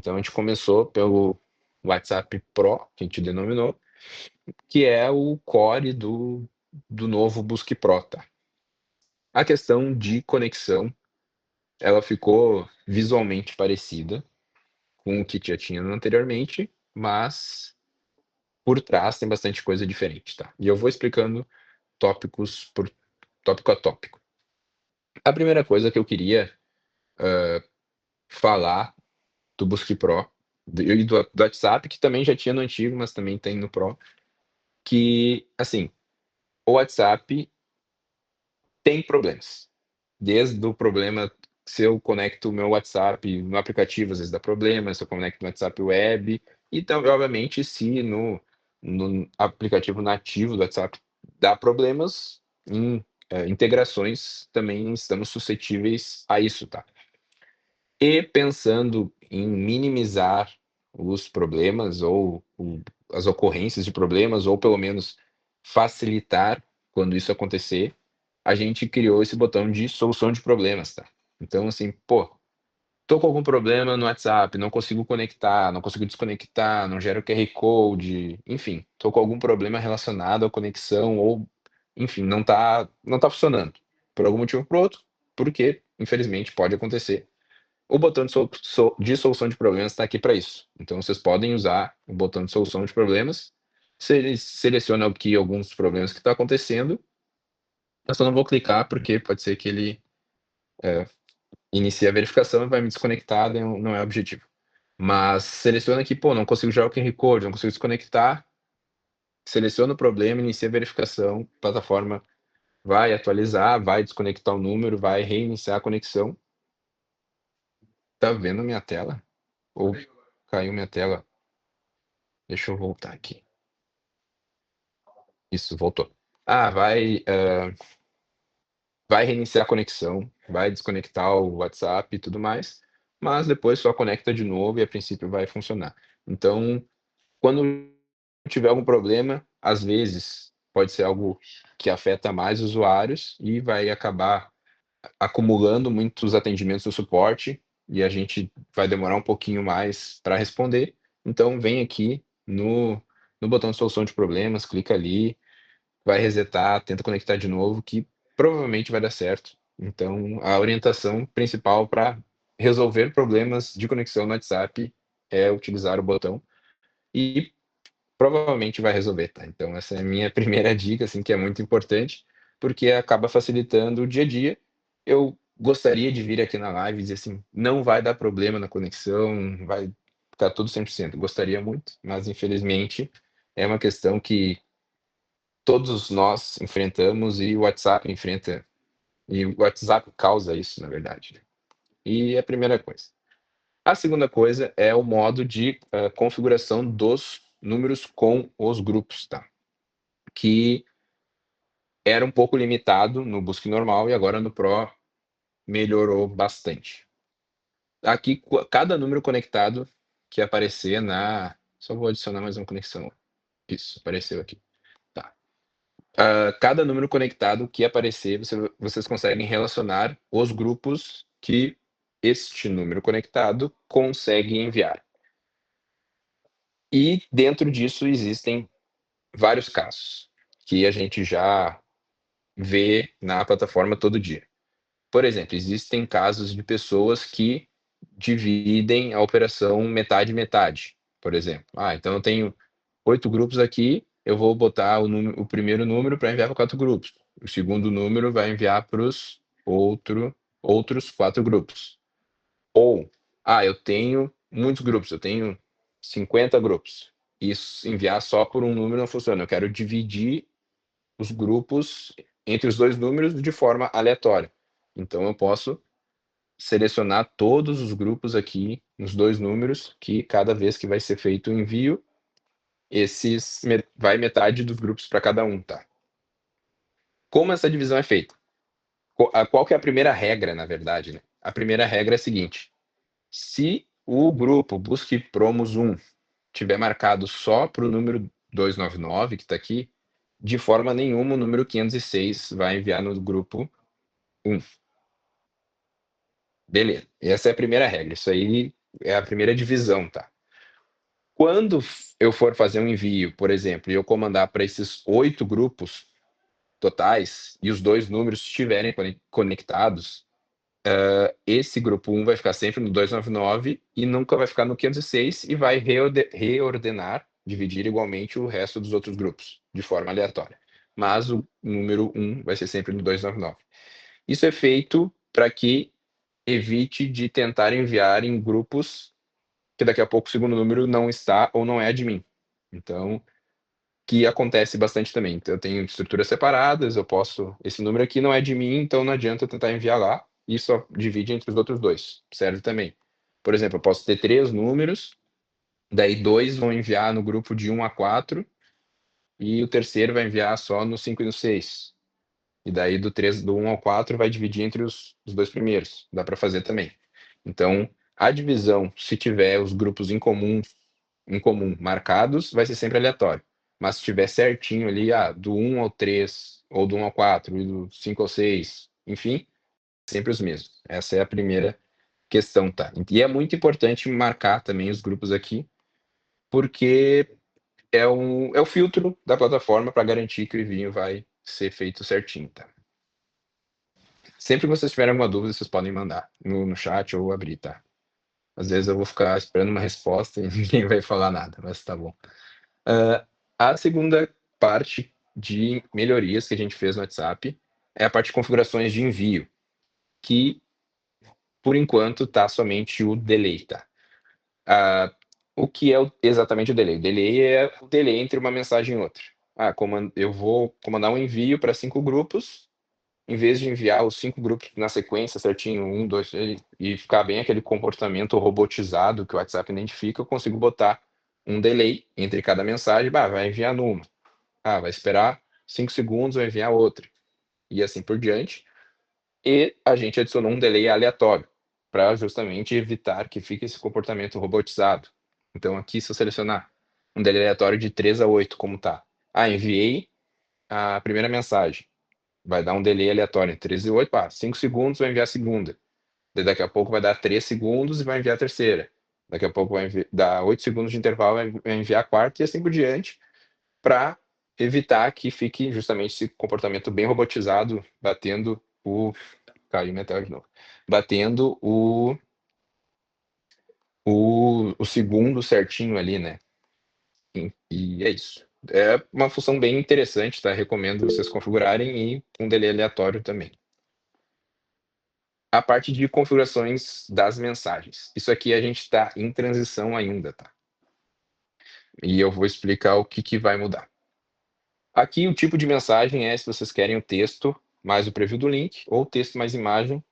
Então a gente começou pelo WhatsApp Pro, que a gente denominou, que é o core do novo Busque Pro, tá? A questão de conexão, ela ficou visualmente parecida com o que já tinha anteriormente, mas por trás tem bastante coisa diferente, tá? E eu vou explicando tópicos por tópico a tópico. A primeira coisa que eu queria falar do Busque Pro e do WhatsApp, que também já tinha no antigo, mas também tem no Pro, que, assim, o WhatsApp tem problemas. Desde o problema se eu conecto o meu WhatsApp no aplicativo, às vezes dá problema, se eu conecto no WhatsApp web, e também, obviamente, se no aplicativo nativo do WhatsApp dá problemas, em integrações também estamos suscetíveis a isso, tá? E pensando em minimizar os problemas ou as ocorrências de problemas, ou pelo menos facilitar quando isso acontecer, a gente criou esse botão de solução de problemas, tá? Então, assim, pô, tô com algum problema no WhatsApp, não consigo conectar, não consigo desconectar, não gera o QR Code, enfim, tô com algum problema relacionado à conexão ou, enfim, não tá funcionando, por algum motivo ou por outro, porque, infelizmente, pode acontecer. O botão de solução de problemas está aqui para isso. Então, vocês podem usar o botão de solução de problemas, seleciona aqui alguns problemas que estão acontecendo, eu só não vou clicar porque pode ser que ele inicie a verificação e vai me desconectar, daí não é o objetivo. Mas seleciona aqui, pô, não consigo gerar o QR Code, não consigo desconectar, seleciona o problema, inicia a verificação, a plataforma vai atualizar, vai desconectar o número, vai reiniciar a conexão. Tá vendo minha tela? Ou caiu minha tela? Deixa eu voltar aqui. Isso, voltou. Vai reiniciar a conexão, vai desconectar o WhatsApp e tudo mais, mas depois só conecta de novo e a princípio vai funcionar. Então, quando tiver algum problema, às vezes pode ser algo que afeta mais usuários e vai acabar acumulando muitos atendimentos do suporte e a gente vai demorar um pouquinho mais para responder. Então, vem aqui no botão de solução de problemas, clica ali, vai resetar, tenta conectar de novo, que provavelmente vai dar certo. Então, a orientação principal para resolver problemas de conexão no WhatsApp é utilizar o botão e provavelmente vai resolver, tá? Então, essa é a minha primeira dica, assim, que é muito importante, porque acaba facilitando o dia a dia. Eu gostaria de vir aqui na live e dizer assim, não vai dar problema na conexão, vai ficar tudo 100%. Gostaria muito, mas infelizmente é uma questão que todos nós enfrentamos e o WhatsApp enfrenta, e o WhatsApp causa isso, na verdade, né. E é a primeira coisa. A segunda coisa é o modo de, configuração dos números com os grupos, tá, que era um pouco limitado no Busque normal e agora no Pro melhorou bastante. Aqui, cada número conectado que aparecer na só vou adicionar mais uma conexão. Isso, apareceu aqui. Tá. Cada número conectado que aparecer, vocês conseguem relacionar os grupos que este número conectado consegue enviar. E dentro disso existem vários casos que a gente já vê na plataforma todo dia. Por exemplo, existem casos de pessoas que dividem a operação metade-metade, por exemplo. Então eu tenho 8 grupos aqui, eu vou botar o primeiro número para enviar para 4 grupos. O segundo número vai enviar para os outros 4 grupos. Ou, eu tenho muitos grupos, eu tenho 50 grupos. Isso enviar só por um número não funciona. Eu quero dividir os grupos entre os 2 números de forma aleatória. Então eu posso selecionar todos os grupos aqui nos 2 números, que cada vez que vai ser feito o envio, vai metade dos grupos para cada um, tá? Como essa divisão é feita? Qual que é a primeira regra, na verdade, né? A primeira regra é a seguinte: se o grupo Busque Promos 1 tiver marcado só para o número 299, que está aqui, de forma nenhuma o número 506 vai enviar no grupo 1. Beleza, essa é a primeira regra. Isso aí é a primeira divisão, tá? Quando eu for fazer um envio, por exemplo, e eu comandar para esses 8 grupos totais e os 2 números estiverem conectados, esse grupo 1 vai ficar sempre no 299 e nunca vai ficar no 506 e vai reordenar, dividir igualmente o resto dos outros grupos, de forma aleatória. Mas o número 1 vai ser sempre no 299. Isso é feito para que evite de tentar enviar em grupos que daqui a pouco o segundo número não está ou não é admin. Então, que acontece bastante também. Então, eu tenho estruturas separadas, eu posso. Esse número aqui não é de mim, então não adianta eu tentar enviar lá, e só divide entre os outros dois. Serve também. Por exemplo, eu posso ter 3 números, daí 2 vão enviar no grupo de 1 a 4, e o terceiro vai enviar só no 5 e no 6. E daí do 1 ao 4 vai dividir entre os 2 primeiros. Dá para fazer também. Então, a divisão, se tiver os grupos em comum marcados, vai ser sempre aleatório. Mas se tiver certinho ali, do 1 ao 3, ou do 1 ao 4, e do 5 ao 6, enfim, sempre os mesmos. Essa é a primeira questão, tá? E é muito importante marcar também os grupos aqui, porque é o filtro da plataforma para garantir que o envio vai ser feito certinho, tá? Sempre que vocês tiverem alguma dúvida, vocês podem mandar no chat ou abrir, tá? Às vezes eu vou ficar esperando uma resposta e ninguém vai falar nada, mas tá bom. A segunda parte de melhorias que a gente fez no WhatsApp é a parte de configurações de envio, que por enquanto tá somente o delay, tá? O que é exatamente o delay? O delay é o delay entre uma mensagem e outra. Eu vou comandar um envio para 5 grupos, em vez de enviar os 5 grupos na sequência certinho, 1, 2, 3, e ficar bem aquele comportamento robotizado que o WhatsApp identifica, eu consigo botar um delay entre cada mensagem. Vai enviar numa. Vai esperar 5 segundos, vai enviar outra. E assim por diante. E a gente adicionou um delay aleatório, para justamente evitar que fique esse comportamento robotizado. Então aqui, se eu selecionar um delay aleatório de 3 a 8, como tá? Enviei a primeira mensagem. Vai dar um delay aleatório entre 3 e 8, 5 segundos vai enviar a segunda. Daqui a pouco vai dar 3 segundos e vai enviar a terceira. Daqui a pouco vai dar 8 segundos de intervalo e vai enviar a quarta, e assim por diante, para evitar que fique justamente esse comportamento bem robotizado, batendo o. Caiu minha tela de novo. Batendo o segundo certinho ali, né? E é isso. É uma função bem interessante, tá? Recomendo vocês configurarem, e um delay aleatório também. A parte de configurações das mensagens. Isso aqui a gente está em transição ainda, tá? E eu vou explicar o que vai mudar. Aqui o tipo de mensagem é se vocês querem o texto mais o preview do link, ou texto mais imagem.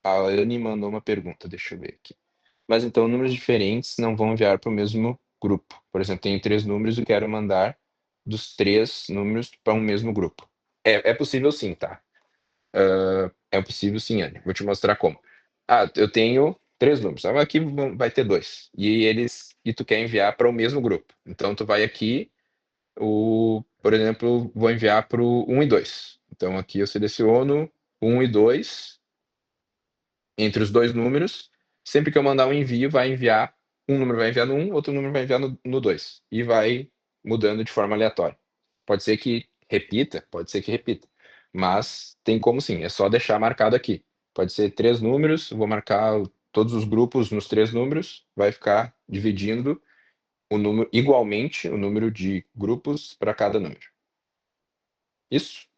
A Anne mandou uma pergunta, deixa eu ver aqui. Mas então números diferentes não vão enviar para o mesmo grupo. Por exemplo, tenho 3 números e quero mandar dos 3 números para um mesmo grupo. É possível sim, tá? É possível sim, Anne. Vou te mostrar como. Eu tenho 3 números. Aqui vai ter 2. E tu quer enviar para o mesmo grupo. Então tu vai aqui, por exemplo, vou enviar para o 1 e 2. Então aqui eu seleciono 1 e 2 entre os 2 números. Sempre que eu mandar um envio, um número vai enviar no 1, outro número vai enviar no 2. E vai mudando de forma aleatória. Pode ser que repita, mas tem como sim, é só deixar marcado aqui. Pode ser 3 números, vou marcar todos os grupos nos 3 números, vai ficar dividindo igualmente o número de grupos para cada número. Isso?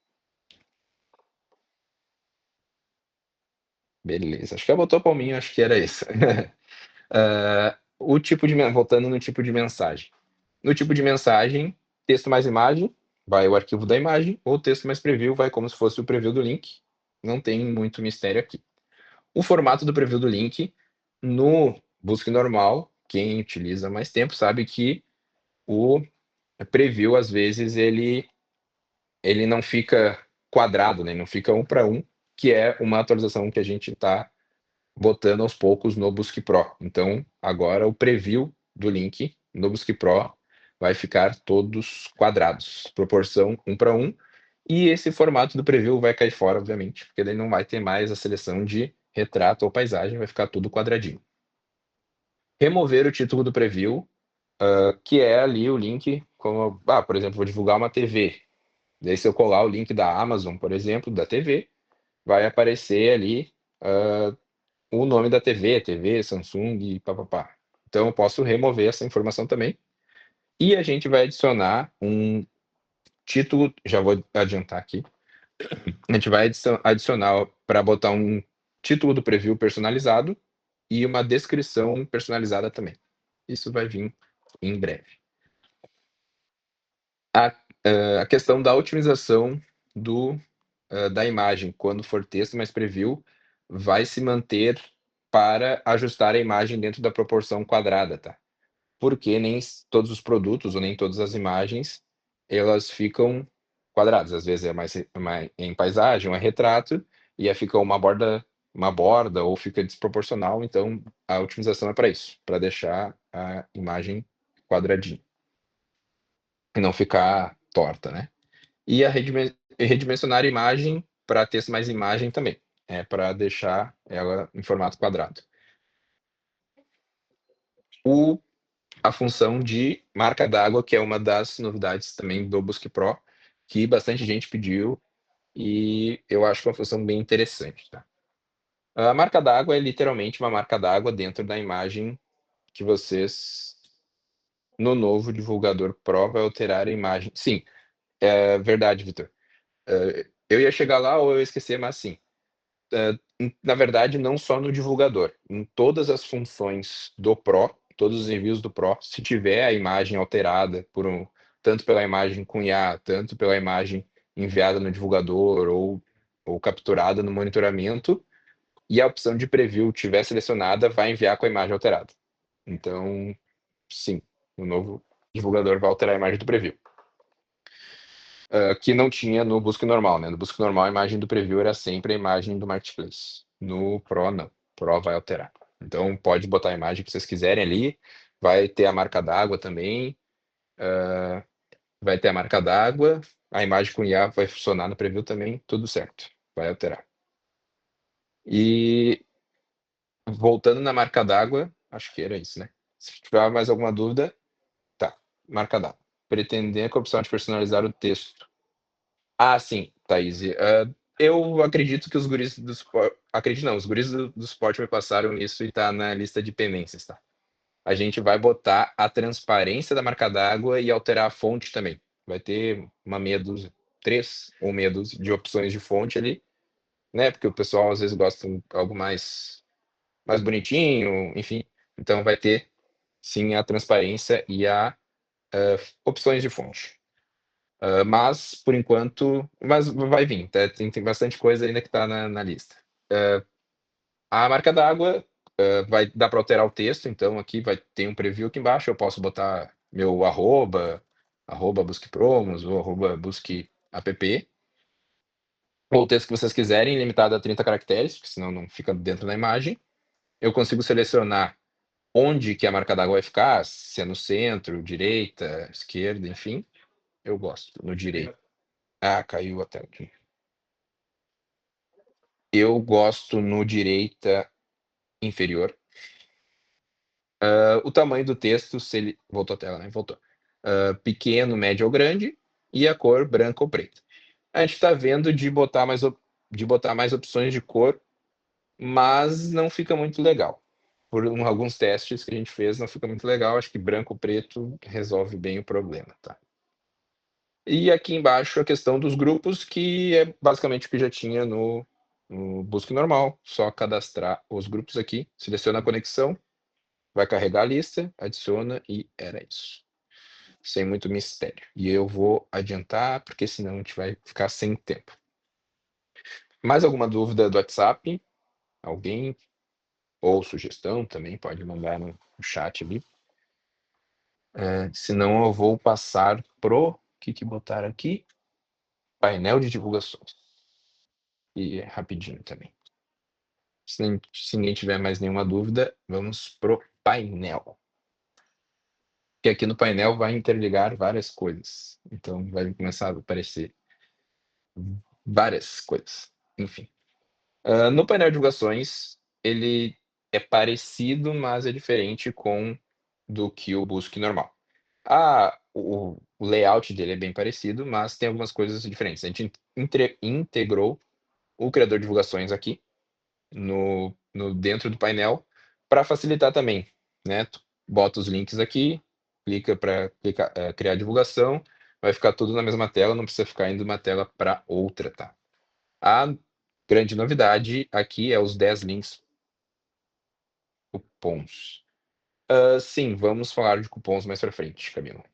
Beleza. Acho que ela botou palminho, acho que era isso. Voltando no tipo de mensagem. No tipo de mensagem, texto mais imagem, vai o arquivo da imagem, ou texto mais preview, vai como se fosse o preview do link. Não tem muito mistério aqui. O formato do preview do link, no Busque normal, quem utiliza mais tempo sabe que o preview, às vezes, ele não fica quadrado, né? Não fica 1 para 1, que é uma atualização que a gente está botando aos poucos no Busque Pro. Então, agora o preview do link no Busque Pro vai ficar todos quadrados, proporção 1 para 1. E esse formato do preview vai cair fora, obviamente, porque ele não vai ter mais a seleção de retrato ou paisagem, vai ficar tudo quadradinho. remover o título do preview, que é ali o link, como, por exemplo, vou divulgar uma TV. Daí se eu colar o link da Amazon, por exemplo, da TV, vai aparecer ali o nome da TV, Samsung e papapá. Então eu posso remover essa informação também. E a gente vai adicionar um título, já vou adiantar aqui. A gente vai adicionar para botar um título do preview personalizado e uma descrição personalizada também. Isso vai vir em breve. A questão da otimização da imagem, quando for texto mais preview, vai se manter para ajustar a imagem dentro da proporção quadrada, tá? Porque nem todos os produtos ou nem todas as imagens, elas ficam quadradas. Às vezes é mais em paisagem, é retrato, e aí fica uma borda ou fica desproporcional, então a otimização é para isso, para deixar a imagem quadradinha e não ficar torta, né? E redimensionar a imagem para texto mais imagem também, para deixar ela em formato quadrado. A função de marca d'água, que é uma das novidades também do Busque Pro, que bastante gente pediu e eu acho que é uma função bem interessante, tá? A marca d'água é literalmente uma marca d'água dentro da imagem que vocês, no novo divulgador Pro, vai alterar a imagem. Sim, é verdade, Vitor. Eu ia chegar lá ou eu ia esquecer, mas sim. Na verdade, não só no divulgador, em todas as funções do Pro, todos os envios do Pro, se tiver a imagem alterada tanto pela imagem com IA, tanto pela imagem enviada no divulgador ou capturada no monitoramento, e a opção de preview tiver selecionada, vai enviar com a imagem alterada. Então, sim, o novo divulgador vai alterar a imagem do preview. Que não tinha no Busca Normal, né? No Busca Normal, a imagem do preview era sempre a imagem do Marketplace. No Pro, não. Pro vai alterar. Então, pode botar a imagem que vocês quiserem ali. Vai ter a marca d'água também. Vai ter a marca d'água. A imagem com IA vai funcionar no preview também. Tudo certo. Vai alterar. E voltando na marca d'água, acho que era isso, né? Se tiver mais alguma dúvida, tá. Marca d'água. Pretender com a opção de personalizar o texto. Sim, Thaís. Eu acredito que os guris do suporte. Acredito não, os guris do suporte me passaram isso e tá na lista de pendências, tá? A gente vai botar a transparência da marca d'água e alterar a fonte também. Vai ter uma meia dúzia, 3 ou meia dúzia de opções de fonte ali, né? Porque o pessoal às vezes gosta de algo mais bonitinho, enfim. Então vai ter sim a transparência e a opções de fonte. Mas, por enquanto, mas vai vir, tá? Tem bastante coisa ainda que está na lista. A marca d'água vai dar para alterar o texto, então aqui vai ter um preview aqui embaixo, eu posso botar meu arroba busque promos ou arroba busque app, ou o texto que vocês quiserem, limitado a 30 caracteres, porque senão não fica dentro da imagem. Eu consigo selecionar onde que a marca d'água vai ficar, se é no centro, direita, esquerda, enfim. Eu gosto, no direito. Caiu a tela aqui. Eu gosto no direita inferior. O tamanho do texto, se ele. Voltou a tela, né? Voltou. Pequeno, médio ou grande, e a cor branca ou preta. A gente está vendo de botar mais opções de cor, mas não fica muito legal. Por alguns testes que a gente fez, não fica muito legal. Acho que branco ou preto resolve bem o problema, tá? E aqui embaixo a questão dos grupos, que é basicamente o que já tinha no Busque Normal. Só cadastrar os grupos aqui, seleciona a conexão, vai carregar a lista, adiciona e era isso. Sem muito mistério. E eu vou adiantar, porque senão a gente vai ficar sem tempo. Mais alguma dúvida do WhatsApp? Alguém? Ou sugestão também, pode mandar no chat ali. Senão eu vou passar pro... O que botaram aqui? Painel de divulgações. E é rapidinho também. Se ninguém tiver mais nenhuma dúvida, vamos pro painel. Que aqui no painel vai interligar várias coisas. Então vai começar a aparecer várias coisas. Enfim. No painel de divulgações, ele é parecido, mas é diferente do que o Busque normal. O layout dele é bem parecido, mas tem algumas coisas diferentes. A gente integrou o criador de divulgações aqui no dentro do painel para facilitar também, né? Tu bota os links aqui, clica para criar divulgação, vai ficar tudo na mesma tela, não precisa ficar indo de uma tela para outra, tá? A grande novidade aqui é os 10 links cupons. Sim, vamos falar de cupons mais para frente, Camilo.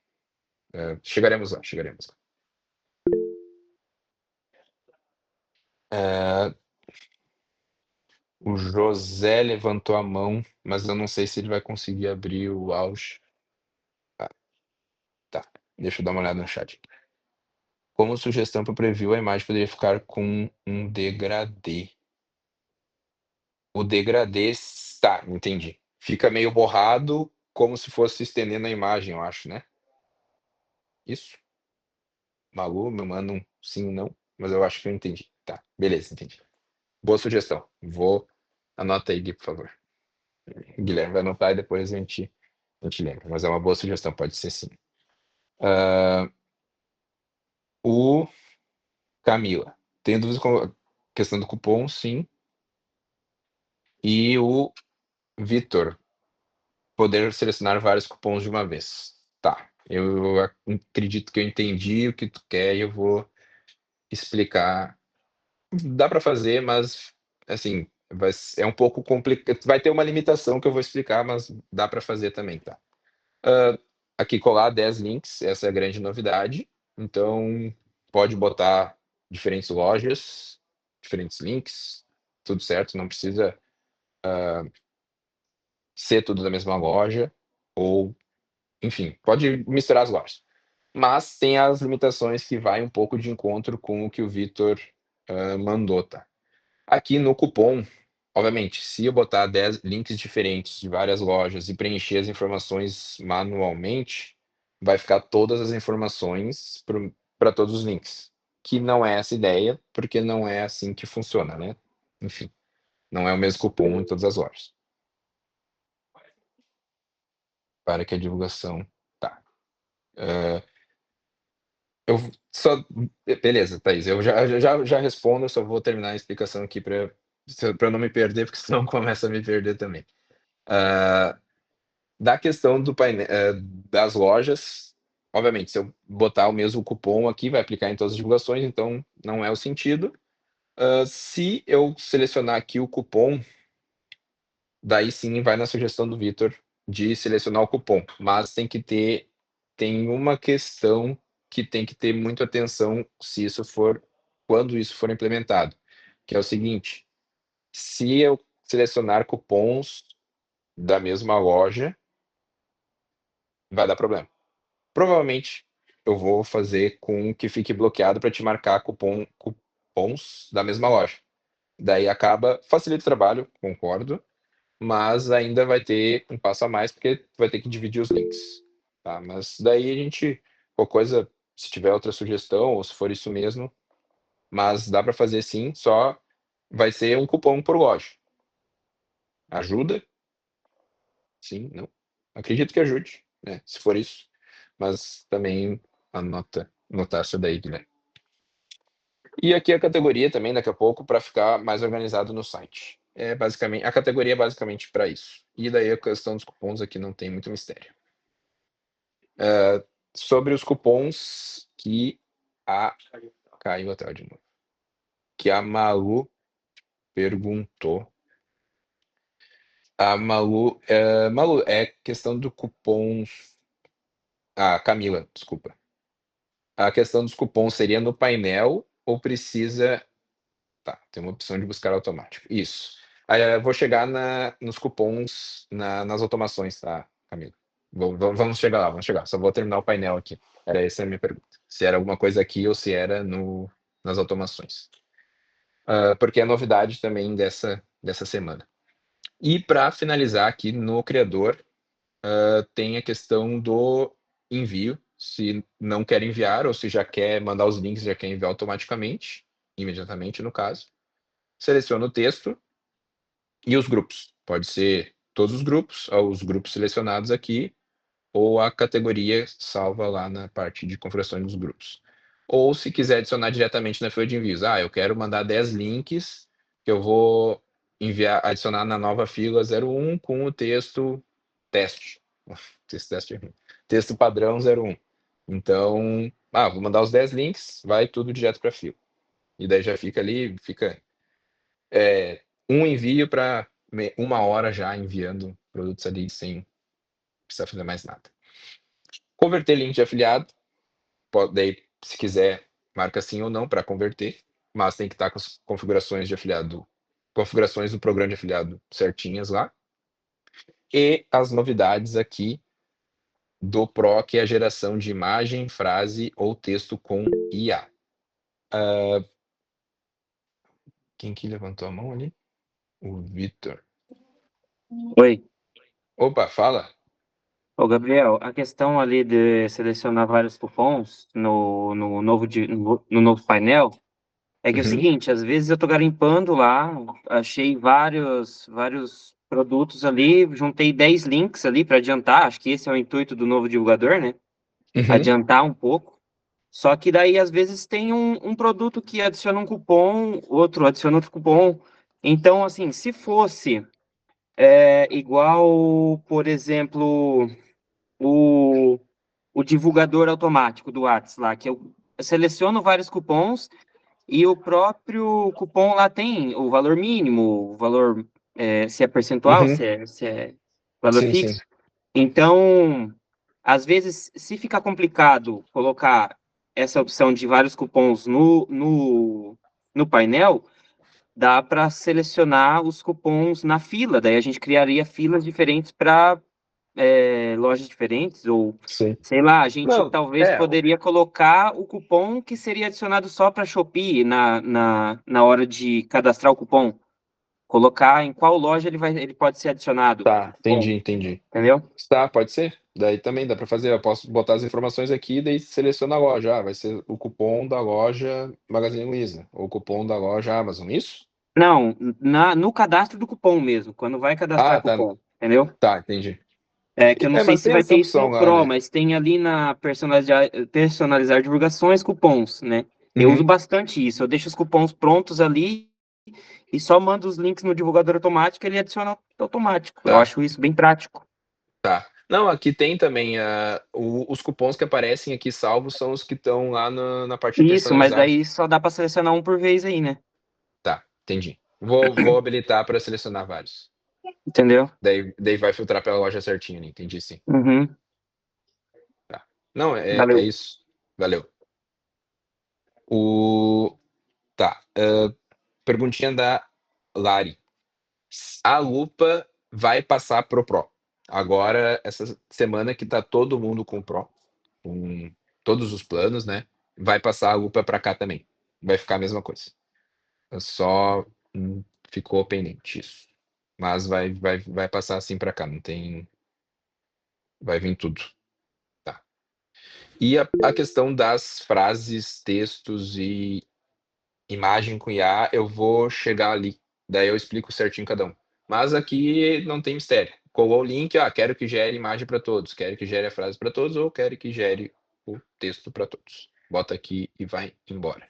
Chegaremos lá, chegaremos lá. Ah, o José levantou a mão, mas eu não sei se ele vai conseguir abrir o Auge. Ah, tá. Deixa eu dar uma olhada no chat. Como sugestão para o preview, a imagem poderia ficar com um degradê. O degradê, tá, entendi. Fica meio borrado, como se fosse estendendo a imagem, eu acho, né? Isso? Malu, me manda um sim ou não, mas eu acho que eu entendi. Tá, beleza, entendi. Boa sugestão. Anota aí, Gui, por favor. Guilherme vai anotar e depois a gente lembra. Mas é uma boa sugestão, pode ser sim. O Camila. Tem dúvidas com a questão do cupom? Sim. E o Vitor. Poder selecionar vários cupons de uma vez. Tá. Eu acredito que eu entendi o que tu quer e eu vou explicar. Dá para fazer, mas assim, é um pouco complicado. Vai ter uma limitação que eu vou explicar, mas dá para fazer também, tá? Aqui colar 10 links, essa é a grande novidade. Então, pode botar diferentes lojas, diferentes links, tudo certo, não precisa ser tudo da mesma loja, ou, enfim, pode misturar as lojas. Mas tem as limitações que vai um pouco de encontro com o que o Vitor mandou, tá? Aqui no cupom, obviamente, se eu botar 10 links diferentes de várias lojas e preencher as informações manualmente, vai ficar todas as informações para todos os links, que não é essa ideia, porque não é assim que funciona, né? Enfim, não é o mesmo cupom em todas as lojas. Para que a divulgação. Tá. Eu só. Beleza, Thaís, eu já respondo, eu só vou terminar a explicação aqui para não me perder, porque senão começa a me perder também. Ah, Da questão das lojas, obviamente, se eu botar o mesmo cupom aqui, vai aplicar em todas as divulgações, então não é o sentido. Se eu selecionar aqui o cupom, daí sim vai na sugestão do Vitor de selecionar o cupom, mas tem uma questão que tem que ter muita atenção quando isso for implementado, que é o seguinte: se eu selecionar cupons da mesma loja, vai dar problema. Provavelmente eu vou fazer com que fique bloqueado para te marcar cupons da mesma loja. Daí facilita o trabalho, concordo, mas ainda vai ter um passo a mais, porque tu vai ter que dividir os links, tá? Mas daí qualquer coisa, se tiver outra sugestão, ou se for isso mesmo, mas dá para fazer sim, só vai ser um cupom por loja. Ajuda? Sim, não? Acredito que ajude, né, se for isso, mas também anotar isso daí, Guilherme. E aqui a categoria também, daqui a pouco, para ficar mais organizado no site. A categoria é basicamente para isso. E daí a questão dos cupons aqui não tem muito mistério. Sobre os cupons que a. Caiu a tela de novo. Que a Malu perguntou. A Malu. Malu, é questão do cupom. Camila, desculpa. A questão dos cupons seria no painel ou precisa. Tá, tem uma opção de buscar automático. Isso. Aí eu vou chegar nos cupons, nas automações, tá, Camila? Vamos chegar lá, vamos chegar. Só vou terminar o painel aqui. Essa é a minha pergunta. Se era alguma coisa aqui ou se era nas automações. Porque é novidade também dessa semana. E para finalizar aqui no criador, tem a questão do envio. Se não quer enviar ou se já quer mandar os links, já quer enviar automaticamente, imediatamente no caso. Seleciono o texto E os grupos, pode ser todos os grupos selecionados aqui, ou a categoria salva lá na parte de configurações dos grupos. Ou se quiser adicionar diretamente na fila de envios, eu quero mandar 10 links que eu vou adicionar na nova fila 01 com o texto teste. Teste é ruim. Texto padrão 01. Então, vou mandar os 10 links, vai tudo direto para a fila. E daí já fica ali, um envio para 1 hora já enviando produtos ali sem precisar fazer mais nada. Converter link de afiliado, daí, se quiser, marca sim ou não para converter, mas tem que estar com as configurações de afiliado, configurações do programa de afiliado certinhas lá. E as novidades aqui do Pro, que é a geração de imagem, frase ou texto com IA. Quem que levantou a mão ali? O Vitor. Oi. Opa, fala. Ô, Gabriel, a questão ali de selecionar vários cupons no novo painel é que é o Uhum, seguinte, às vezes eu tô garimpando lá, achei vários produtos ali, juntei 10 links ali para adiantar, acho que esse é o intuito do novo divulgador, né? uhum, Adiantar um pouco. Só que daí, às vezes, tem um produto que adiciona um cupom, outro adiciona outro cupom. Então, assim, se fosse igual, por exemplo, o, o divulgador automático do Whats lá, que eu seleciono vários cupons e o próprio cupom lá tem o valor mínimo, o valor, se é percentual, uhum. se é valor Sim, fixo. sim. Então, às vezes, se ficar complicado colocar essa opção de vários cupons no painel, dá para selecionar os cupons na fila. Daí a gente criaria filas diferentes para lojas diferentes, ou Sim. sei lá, a gente Não, talvez poderia colocar o cupom que seria adicionado só para Shopee na hora de cadastrar o cupom. Colocar em qual loja ele pode ser adicionado. tá, Bom, entendi. entendeu? Tá, pode ser. Daí também dá para fazer. Eu posso botar as informações aqui, daí seleciona a loja. Vai ser o cupom da loja Magazine Luiza, ou o cupom da loja Amazon, isso? Não, no cadastro do cupom mesmo, quando vai cadastrar Tá, cupom, entendeu? tá, entendi. É que eu não sei Mas se tem vai essa ter isso opção no lá, Pro, né? mas tem ali na personalizar divulgações, cupons, né? Eu uso Uhum, bastante isso. Eu deixo os cupons prontos ali e só mando os links no divulgador automático e ele adiciona automático. Eu tá, acho isso bem prático. tá. Não, aqui tem também os cupons que aparecem aqui salvos são os que estão lá na parte de Isso, mas personalizar. daí só dá para selecionar um por vez aí, né? Tá, entendi. Vou habilitar para selecionar vários. Entendeu? Daí vai filtrar pela loja certinho, né? Entendi, sim. Uhum. Tá. Não, é Valeu. isso. Valeu. O Tá. Perguntinha da Lari. A lupa vai passar pro Pro. Agora, essa semana que tá todo mundo com o Pro, com todos os planos, né? Vai passar a lupa para cá também. Vai ficar a mesma coisa. É só ficou pendente isso. Mas vai passar assim para cá. Não tem. Vai vir tudo. Tá. E a questão das frases, textos e imagem com IA, eu vou chegar ali. Daí eu explico certinho cada um. Mas aqui não tem mistério. Colou o link, quero que gere imagem para todos, quero que gere a frase para todos ou quero que gere o texto para todos. Bota aqui e vai embora.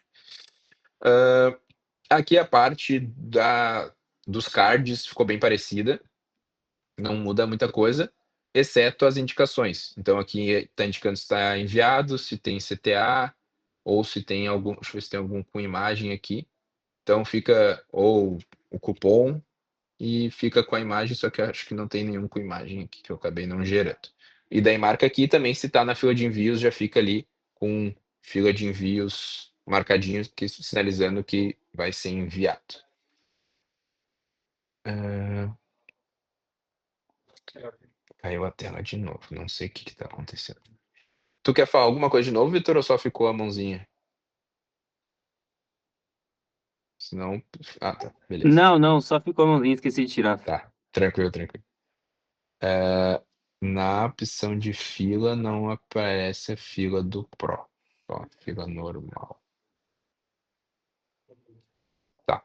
Aqui a parte dos cards ficou bem parecida, não muda muita coisa, exceto as indicações. Então aqui está indicando se está enviado, se tem CTA, ou se tem algum, deixa eu ver se tem algum com imagem aqui. Então fica ou o cupom e fica com a imagem, só que eu acho que não tem nenhum com imagem aqui, que eu acabei não gerando. E daí marca aqui também, se está na fila de envios, já fica ali com fila de envios marcadinhos, sinalizando que vai ser enviado. Caiu a tela de novo, não sei o que está acontecendo. Tu quer falar alguma coisa de novo, Vitor, ou só ficou a mãozinha? Senão. Tá, beleza. Não, não, só ficou a mãozinha, esqueci de tirar. Tá, tranquilo, tranquilo. Na opção de fila não aparece a fila do Pro, só fila normal. Tá.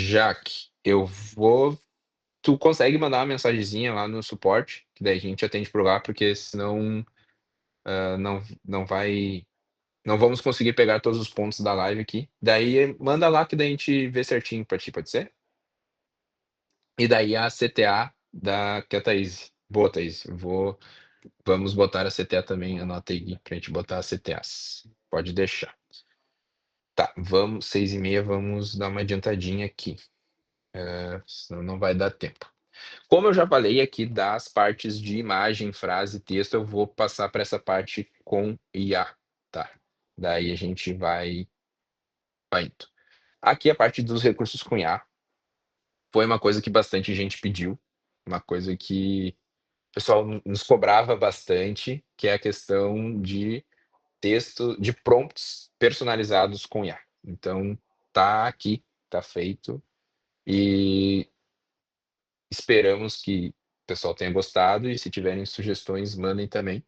Jaque, tu consegue mandar uma mensagenzinha lá no suporte, que daí a gente atende por lá, porque senão, não vamos conseguir pegar todos os pontos da live aqui. Daí manda lá que daí a gente vê certinho pra ti, pode ser? E daí a CTA que é a Thaís. Boa, Thaís. Vamos botar a CTA também, anota aí pra gente botar as CTAs. Pode deixar. Tá, vamos, 6h30, vamos dar uma adiantadinha aqui. Senão não vai dar tempo. Como eu já falei aqui das partes de imagem, frase, texto, eu vou passar para essa parte com IA, tá? Daí a gente vai indo. Aqui a parte dos recursos com IA foi uma coisa que bastante gente pediu, uma coisa que o pessoal nos cobrava bastante, que é a questão de texto, de prompts personalizados com IA. Então, tá aqui, tá feito e esperamos que o pessoal tenha gostado e se tiverem sugestões, mandem também.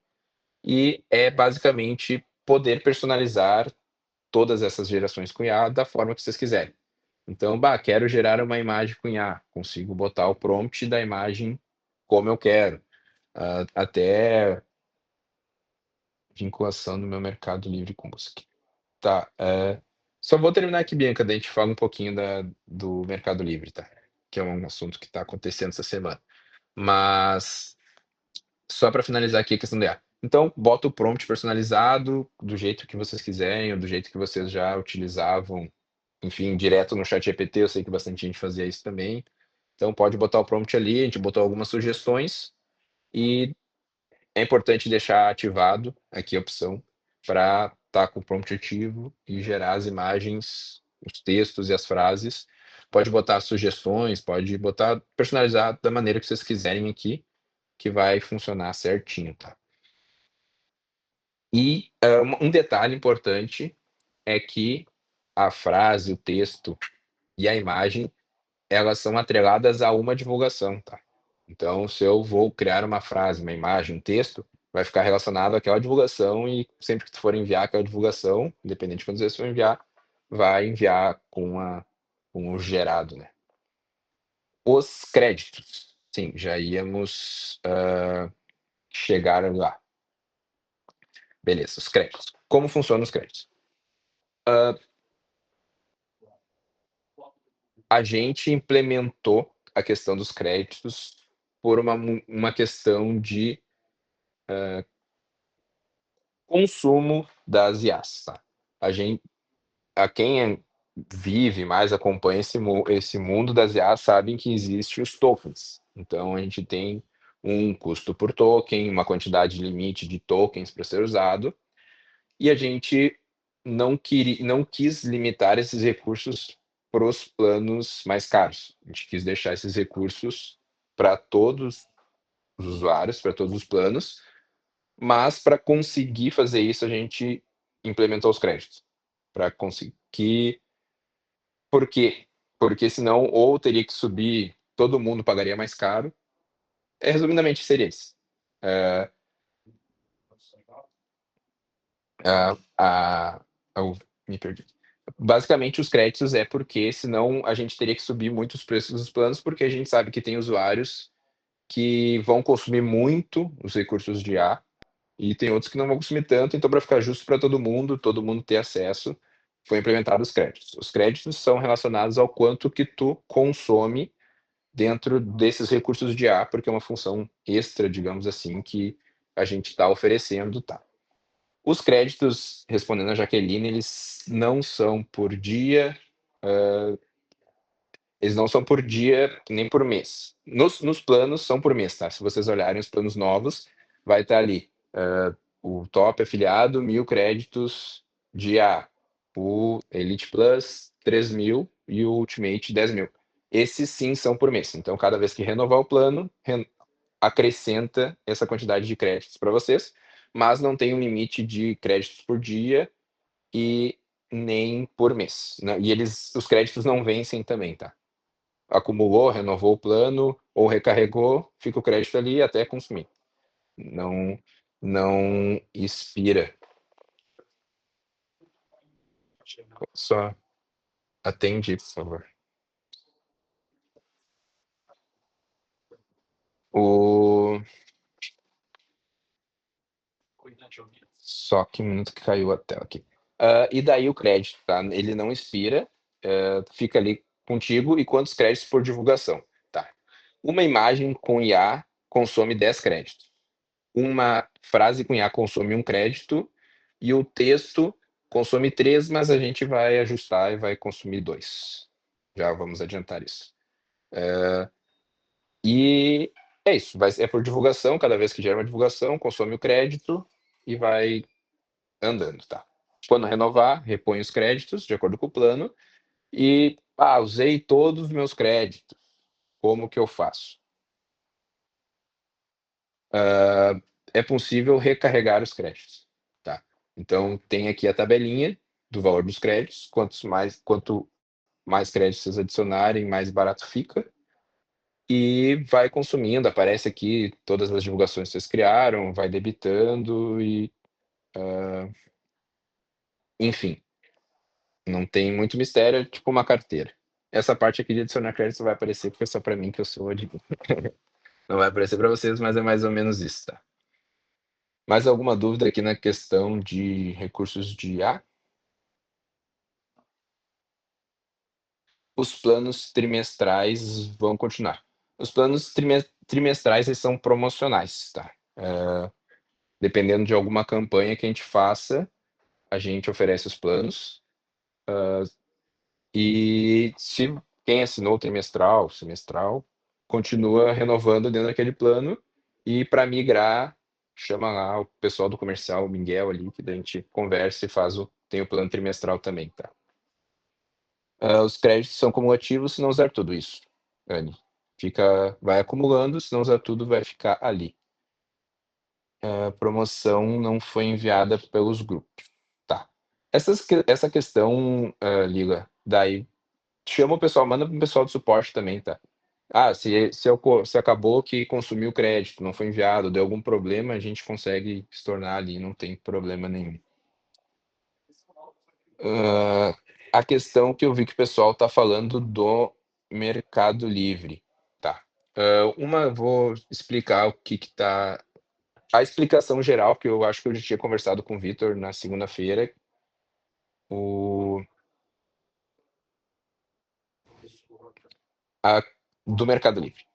E é basicamente poder personalizar todas essas gerações com IA da forma que vocês quiserem. Então, quero gerar uma imagem com IA, consigo botar o prompt da imagem como eu quero. Até vinculação no meu Mercado Livre com música. Tá, só vou terminar aqui, Bianca, daí a gente fala um pouquinho do Mercado Livre, tá? Que é um assunto que está acontecendo essa semana. Mas só para finalizar aqui a questão da IA. Então, bota o prompt personalizado do jeito que vocês quiserem, ou do jeito que vocês já utilizavam, enfim, direto no chat GPT, eu sei que bastante gente fazia isso também. Então, pode botar o prompt ali, a gente botou algumas sugestões, e é importante deixar ativado aqui a opção para estar com o prompt ativo e gerar as imagens, os textos e as frases. Pode botar sugestões, pode botar personalizado da maneira que vocês quiserem aqui, que vai funcionar certinho, tá? E um detalhe importante é que a frase, o texto e a imagem, elas são atreladas a uma divulgação, tá? Então, se eu vou criar uma frase, uma imagem, um texto, vai ficar relacionado àquela divulgação e sempre que tu for enviar aquela divulgação, independente de quantas vezes for enviar, vai enviar com o gerado, né? Os créditos. Sim, já íamos chegar lá. Beleza, os créditos. Como funcionam os créditos? A gente implementou a questão dos créditos por uma questão de consumo das IAs, tá? Quem vive mais, acompanha esse mundo das IAs, sabem que existe os tokens. Então, a gente tem um custo por token, uma quantidade limite de tokens para ser usado, e a gente não quis limitar esses recursos para os planos mais caros. A gente quis deixar esses recursos para todos os usuários, para todos os planos, mas para conseguir fazer isso, a gente implementou os créditos. Para conseguir. Por quê? Porque senão, ou teria que subir, todo mundo pagaria mais caro. Resumidamente, seria isso. É, a, a, Me perdi. Basicamente, os créditos é porque senão a gente teria que subir muito os preços dos planos, porque a gente sabe que tem usuários que vão consumir muito os recursos de A e tem outros que não vão consumir tanto, então para ficar justo para todo mundo ter acesso, foi implementado os créditos. Os créditos são relacionados ao quanto que tu consome dentro desses recursos de A, porque é uma função extra, digamos assim, que a gente está oferecendo, tá? Os créditos, respondendo a Jaqueline, eles não são por dia, eles não são por dia nem por mês. Nos planos são por mês, tá? Se vocês olharem os planos novos, vai estar ali o top afiliado, 1.000 créditos de A. O Elite Plus, 3.000 e o Ultimate, 10.000. Esses sim são por mês. Então, cada vez que renovar o plano, acrescenta essa quantidade de créditos para vocês, mas não tem um limite de créditos por dia e nem por mês, né? E os créditos não vencem também, tá? Acumulou, renovou o plano ou recarregou, fica o crédito ali até consumir. Não, não expira. Só atende, por favor. Só que um minuto que caiu a tela aqui. E daí o crédito, tá? Ele não expira, fica ali contigo e quantos créditos por divulgação, tá? Uma imagem com IA consome 10 créditos. Uma frase com IA consome 1 crédito e o texto consome 3, mas a gente vai ajustar e vai consumir 2. Já vamos adiantar isso. E é isso, é por divulgação, cada vez que gera uma divulgação, consome o crédito e vai andando, tá? Quando renovar, repõe os créditos de acordo com o plano e, usei todos os meus créditos, como que eu faço? É possível recarregar os créditos, tá? Então tem aqui a tabelinha do valor dos créditos, quanto mais créditos vocês adicionarem, mais barato fica. E vai consumindo, aparece aqui todas as divulgações que vocês criaram, vai debitando e, enfim, não tem muito mistério, é tipo uma carteira. Essa parte aqui de adicionar crédito vai aparecer porque é só para mim que eu sou admin. Não vai aparecer para vocês, mas é mais ou menos isso, tá? Mais alguma dúvida aqui na questão de recursos de IA? Os planos trimestrais vão continuar. Os planos trimestrais eles são promocionais, tá? Dependendo de alguma campanha que a gente faça, a gente oferece os planos. E se quem assinou trimestral, semestral, continua renovando dentro daquele plano. E para migrar, chama lá o pessoal do comercial, o Miguel ali, que daí a gente conversa e tem o plano trimestral também, tá? Os créditos são cumulativos se não usar tudo isso, Anne. Vai acumulando, se não usar tudo, vai ficar ali. A promoção não foi enviada pelos grupos. Tá. Essa questão, Lila, daí chama o pessoal, manda pro pessoal do suporte também, tá? Se acabou que consumiu o crédito, não foi enviado, deu algum problema, a gente consegue se tornar ali, não tem problema nenhum. A questão que eu vi que o pessoal tá falando do Mercado Livre, tá? Vou explicar o que tá. A explicação geral, que eu acho que eu já tinha conversado com o Vitor na segunda-feira, do Mercado Livre.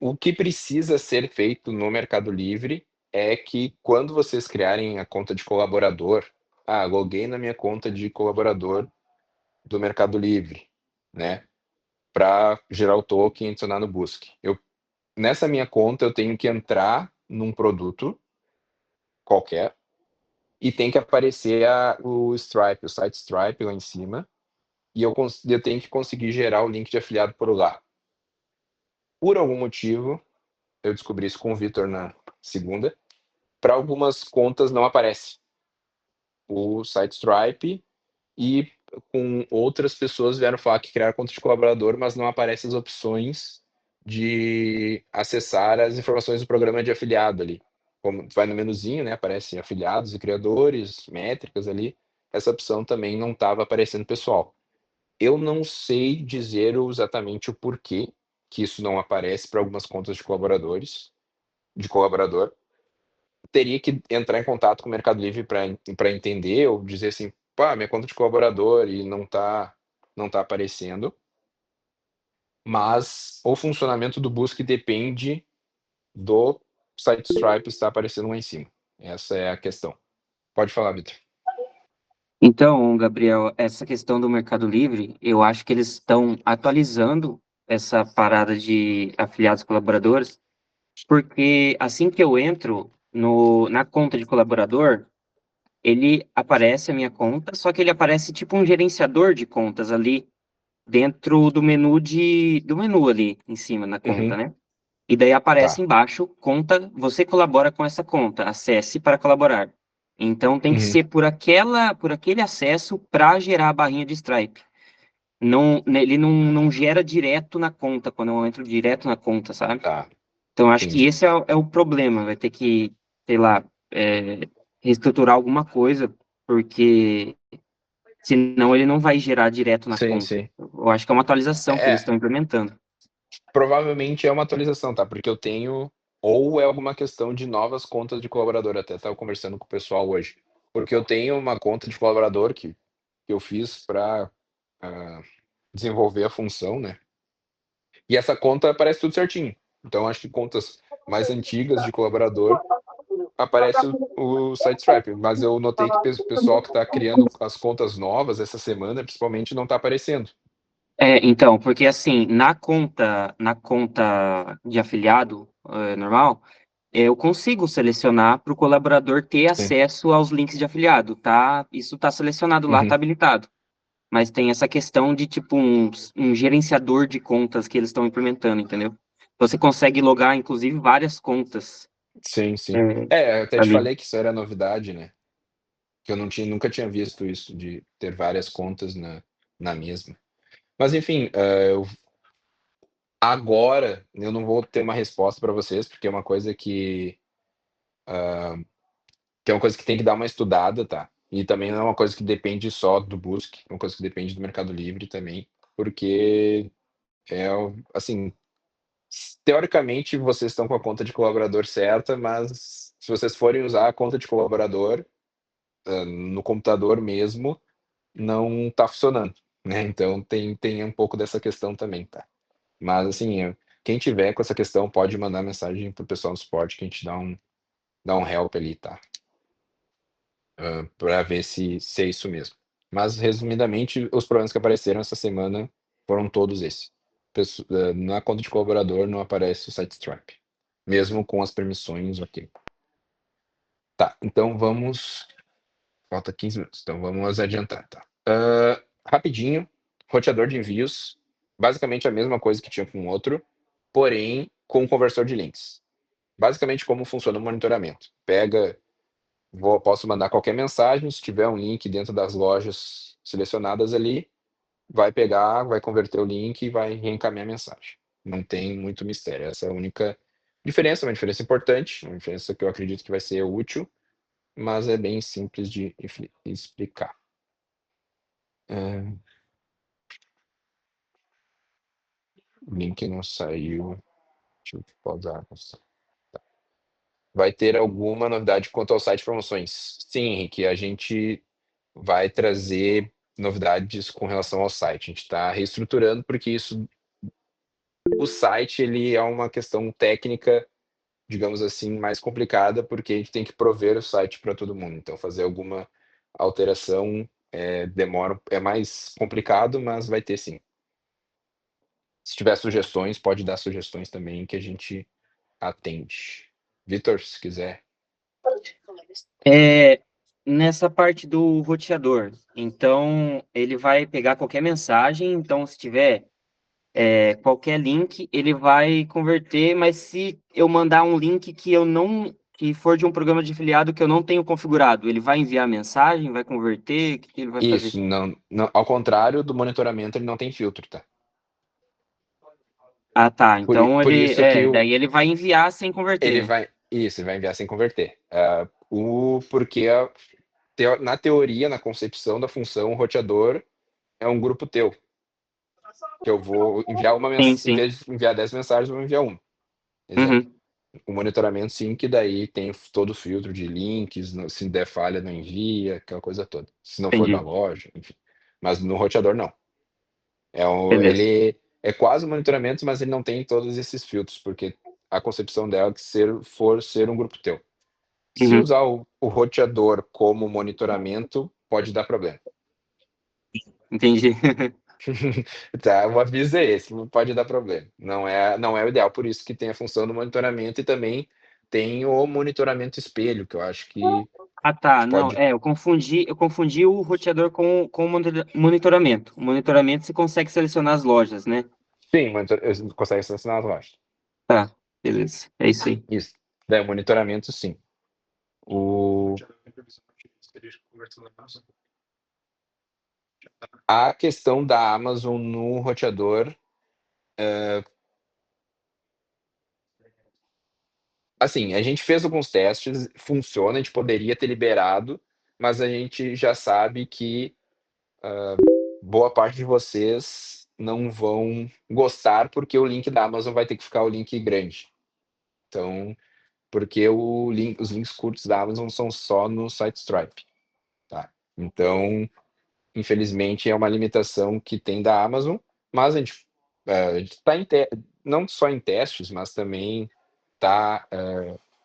O que precisa ser feito no Mercado Livre é que quando vocês criarem a conta de colaborador, loguei na minha conta de colaborador do Mercado Livre, né? Para gerar o token e adicionar no Busque. Nessa minha conta eu tenho que entrar num produto qualquer e tem que aparecer o Stripe, o site Stripe lá em cima, e eu tenho que conseguir gerar o link de afiliado por lá. Por algum motivo, eu descobri isso com o Vitor na segunda, para algumas contas não aparece o site Stripe e com outras pessoas vieram falar que criaram conta de colaborador, mas não aparecem as opções de acessar as informações do programa de afiliado ali. Como vai no menuzinho, né, aparecem afiliados e criadores, métricas ali. Essa opção também não estava aparecendo pessoal. Eu não sei dizer exatamente o porquê que isso não aparece para algumas contas de colaborador. Teria que entrar em contato com o Mercado Livre para entender ou dizer assim, minha conta de colaborador e não tá aparecendo. Mas o funcionamento do Busque depende do site Stripe estar aparecendo lá em cima. Essa é a questão. Pode falar, Vitor. Então, Gabriel, essa questão do Mercado Livre, eu acho que eles estão atualizando essa parada de afiliados colaboradores, porque assim que eu entro na conta de colaborador, ele aparece a minha conta, só que ele aparece tipo um gerenciador de contas ali dentro do menu ali em cima na conta, né? E daí aparece Tá. embaixo, conta, você colabora com essa conta, acesse para colaborar. Então tem que ser por aquele acesso para gerar a barrinha de Stripe. Não, ele não gera direto na conta, quando eu entro direto na conta, sabe? Tá. Então acho que Entendi. esse é o problema, vai ter que, sei lá, reestruturar alguma coisa, porque senão ele não vai gerar direto na Sim, conta. sim. Eu acho que é uma atualização que eles É, estão implementando. Provavelmente é uma atualização, tá? Porque eu tenho, ou é alguma questão de novas contas de colaborador, até estava conversando com o pessoal hoje. Porque eu tenho uma conta de colaborador que eu fiz para desenvolver a função, né? E essa conta aparece tudo certinho. Então, acho que contas mais antigas de colaborador aparece o Sitestripe, mas eu notei que o pessoal que está criando as contas novas essa semana, principalmente, não está aparecendo. Então, porque assim, na conta de afiliado normal, eu consigo selecionar para o colaborador ter Sim. acesso aos links de afiliado, tá? Isso está selecionado lá, está Uhum. habilitado. Mas tem essa questão de tipo um gerenciador de contas que eles estão implementando, entendeu? Você consegue logar, inclusive, várias contas Sim, sim. é, É, eu até te ali. falei que isso era novidade, né? Que eu não tinha, nunca tinha visto isso, de ter várias contas na mesma. Mas enfim, agora eu não vou ter uma resposta para vocês, porque é uma coisa que é uma coisa que tem que dar uma estudada, tá? E também não é uma coisa que depende só do Busque, é uma coisa que depende do Mercado Livre também, porque assim, teoricamente vocês estão com a conta de colaborador certa, mas se vocês forem usar a conta de colaborador, no computador mesmo, não tá funcionando, né? Então tem um pouco dessa questão também, tá? Mas assim, quem tiver com essa questão pode mandar mensagem pro pessoal do suporte que a gente dá um help ali, tá? Para ver se é isso mesmo. Mas resumidamente, os problemas que apareceram essa semana foram todos esses. Na conta de colaborador não aparece o Sitestripe, mesmo com as permissões, ok. Tá, então vamos. Falta 15 minutos, então vamos adiantar, tá? Rapidinho, roteador de envios, basicamente a mesma coisa que tinha com o outro, porém com conversor de links. Basicamente como funciona o monitoramento. Posso mandar qualquer mensagem, se tiver um link dentro das lojas selecionadas ali, vai pegar, vai converter o link e vai reencaminhar a mensagem. Não tem muito mistério. Essa é a única diferença, uma diferença importante, uma diferença que eu acredito que vai ser útil, mas é bem simples de explicar. O link não saiu. Deixa eu pausar. Vai ter alguma novidade quanto ao site de promoções? Sim, Henrique, a gente vai trazer novidades com relação ao site. A gente está reestruturando porque o site ele é uma questão técnica, digamos assim, mais complicada, porque a gente tem que prover o site para todo mundo. Então, fazer alguma alteração demora, é mais complicado, mas vai ter sim. Se tiver sugestões, pode dar sugestões também que a gente atende. Vitor, se quiser. É, nessa parte do roteador, então ele vai pegar qualquer mensagem, então se tiver qualquer link, ele vai converter, mas se eu mandar um link que eu não, que for de um programa de afiliado que eu não tenho configurado, ele vai enviar mensagem, vai converter, o que que ele vai fazer? Isso, não, ao contrário do monitoramento, ele não tem filtro, tá? Ah, tá. Por, Então por ele, isso que daí ele vai enviar sem ele converter. vai, isso, ele vai enviar sem converter. Porque na teoria, na concepção da função, o roteador é um grupo teu, que eu vou enviar uma Sim, mensagem, em sim. vez de enviar 10 mensagens, eu vou enviar uma. Exemplo. Uhum, O monitoramento, sim, que daí tem todo o filtro de links, se der falha, não envia, aquela coisa toda. Se não for da entendi. loja, enfim. Mas no roteador, não. Beleza. Ele é quase um monitoramento, mas ele não tem todos esses filtros, porque a concepção dela é que for ser um grupo teu. Se Uhum, usar o roteador como monitoramento, pode dar problema. entendi. Tá, o aviso é esse, pode dar problema. Não é o ideal, por isso que tem a função do monitoramento e também tem o monitoramento espelho, que eu acho que Ah, tá. Não, pode. eu confundi o roteador com o monitoramento. O monitoramento você consegue selecionar as lojas, né? Sim, consegue selecionar as lojas. Tá, beleza. É isso aí. Isso. Daí o monitoramento, sim. A questão da Amazon no roteador, assim, a gente fez alguns testes, funciona, a gente poderia ter liberado, mas a gente já sabe que boa parte de vocês não vão gostar, porque o link da Amazon vai ter que ficar o link grande. Então, porque os links curtos da Amazon são só no site Stripe, tá? Então, infelizmente, é uma limitação que tem da Amazon, mas a gente está não só em testes, mas também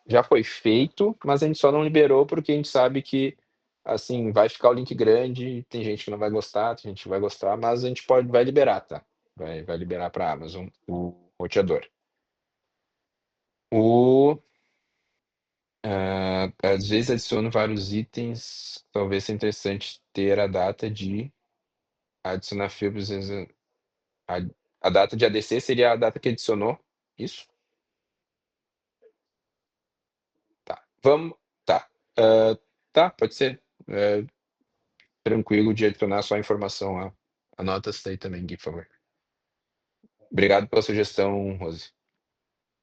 já foi feito, mas a gente só não liberou porque a gente sabe que assim vai ficar o link grande, tem gente que não vai gostar, tem gente que vai gostar, mas a gente vai liberar, tá? Vai liberar para a Amazon o roteador. Às vezes adiciono vários itens, talvez seja interessante ter a data de adicionar filtros. A, a data de ADC seria a data que adicionou, isso? Tá, vamos, tá. Tá, pode ser. Tranquilo de adicionar só a informação lá. Anota isso aí também, Gui, por favor. Obrigado pela sugestão, Rose.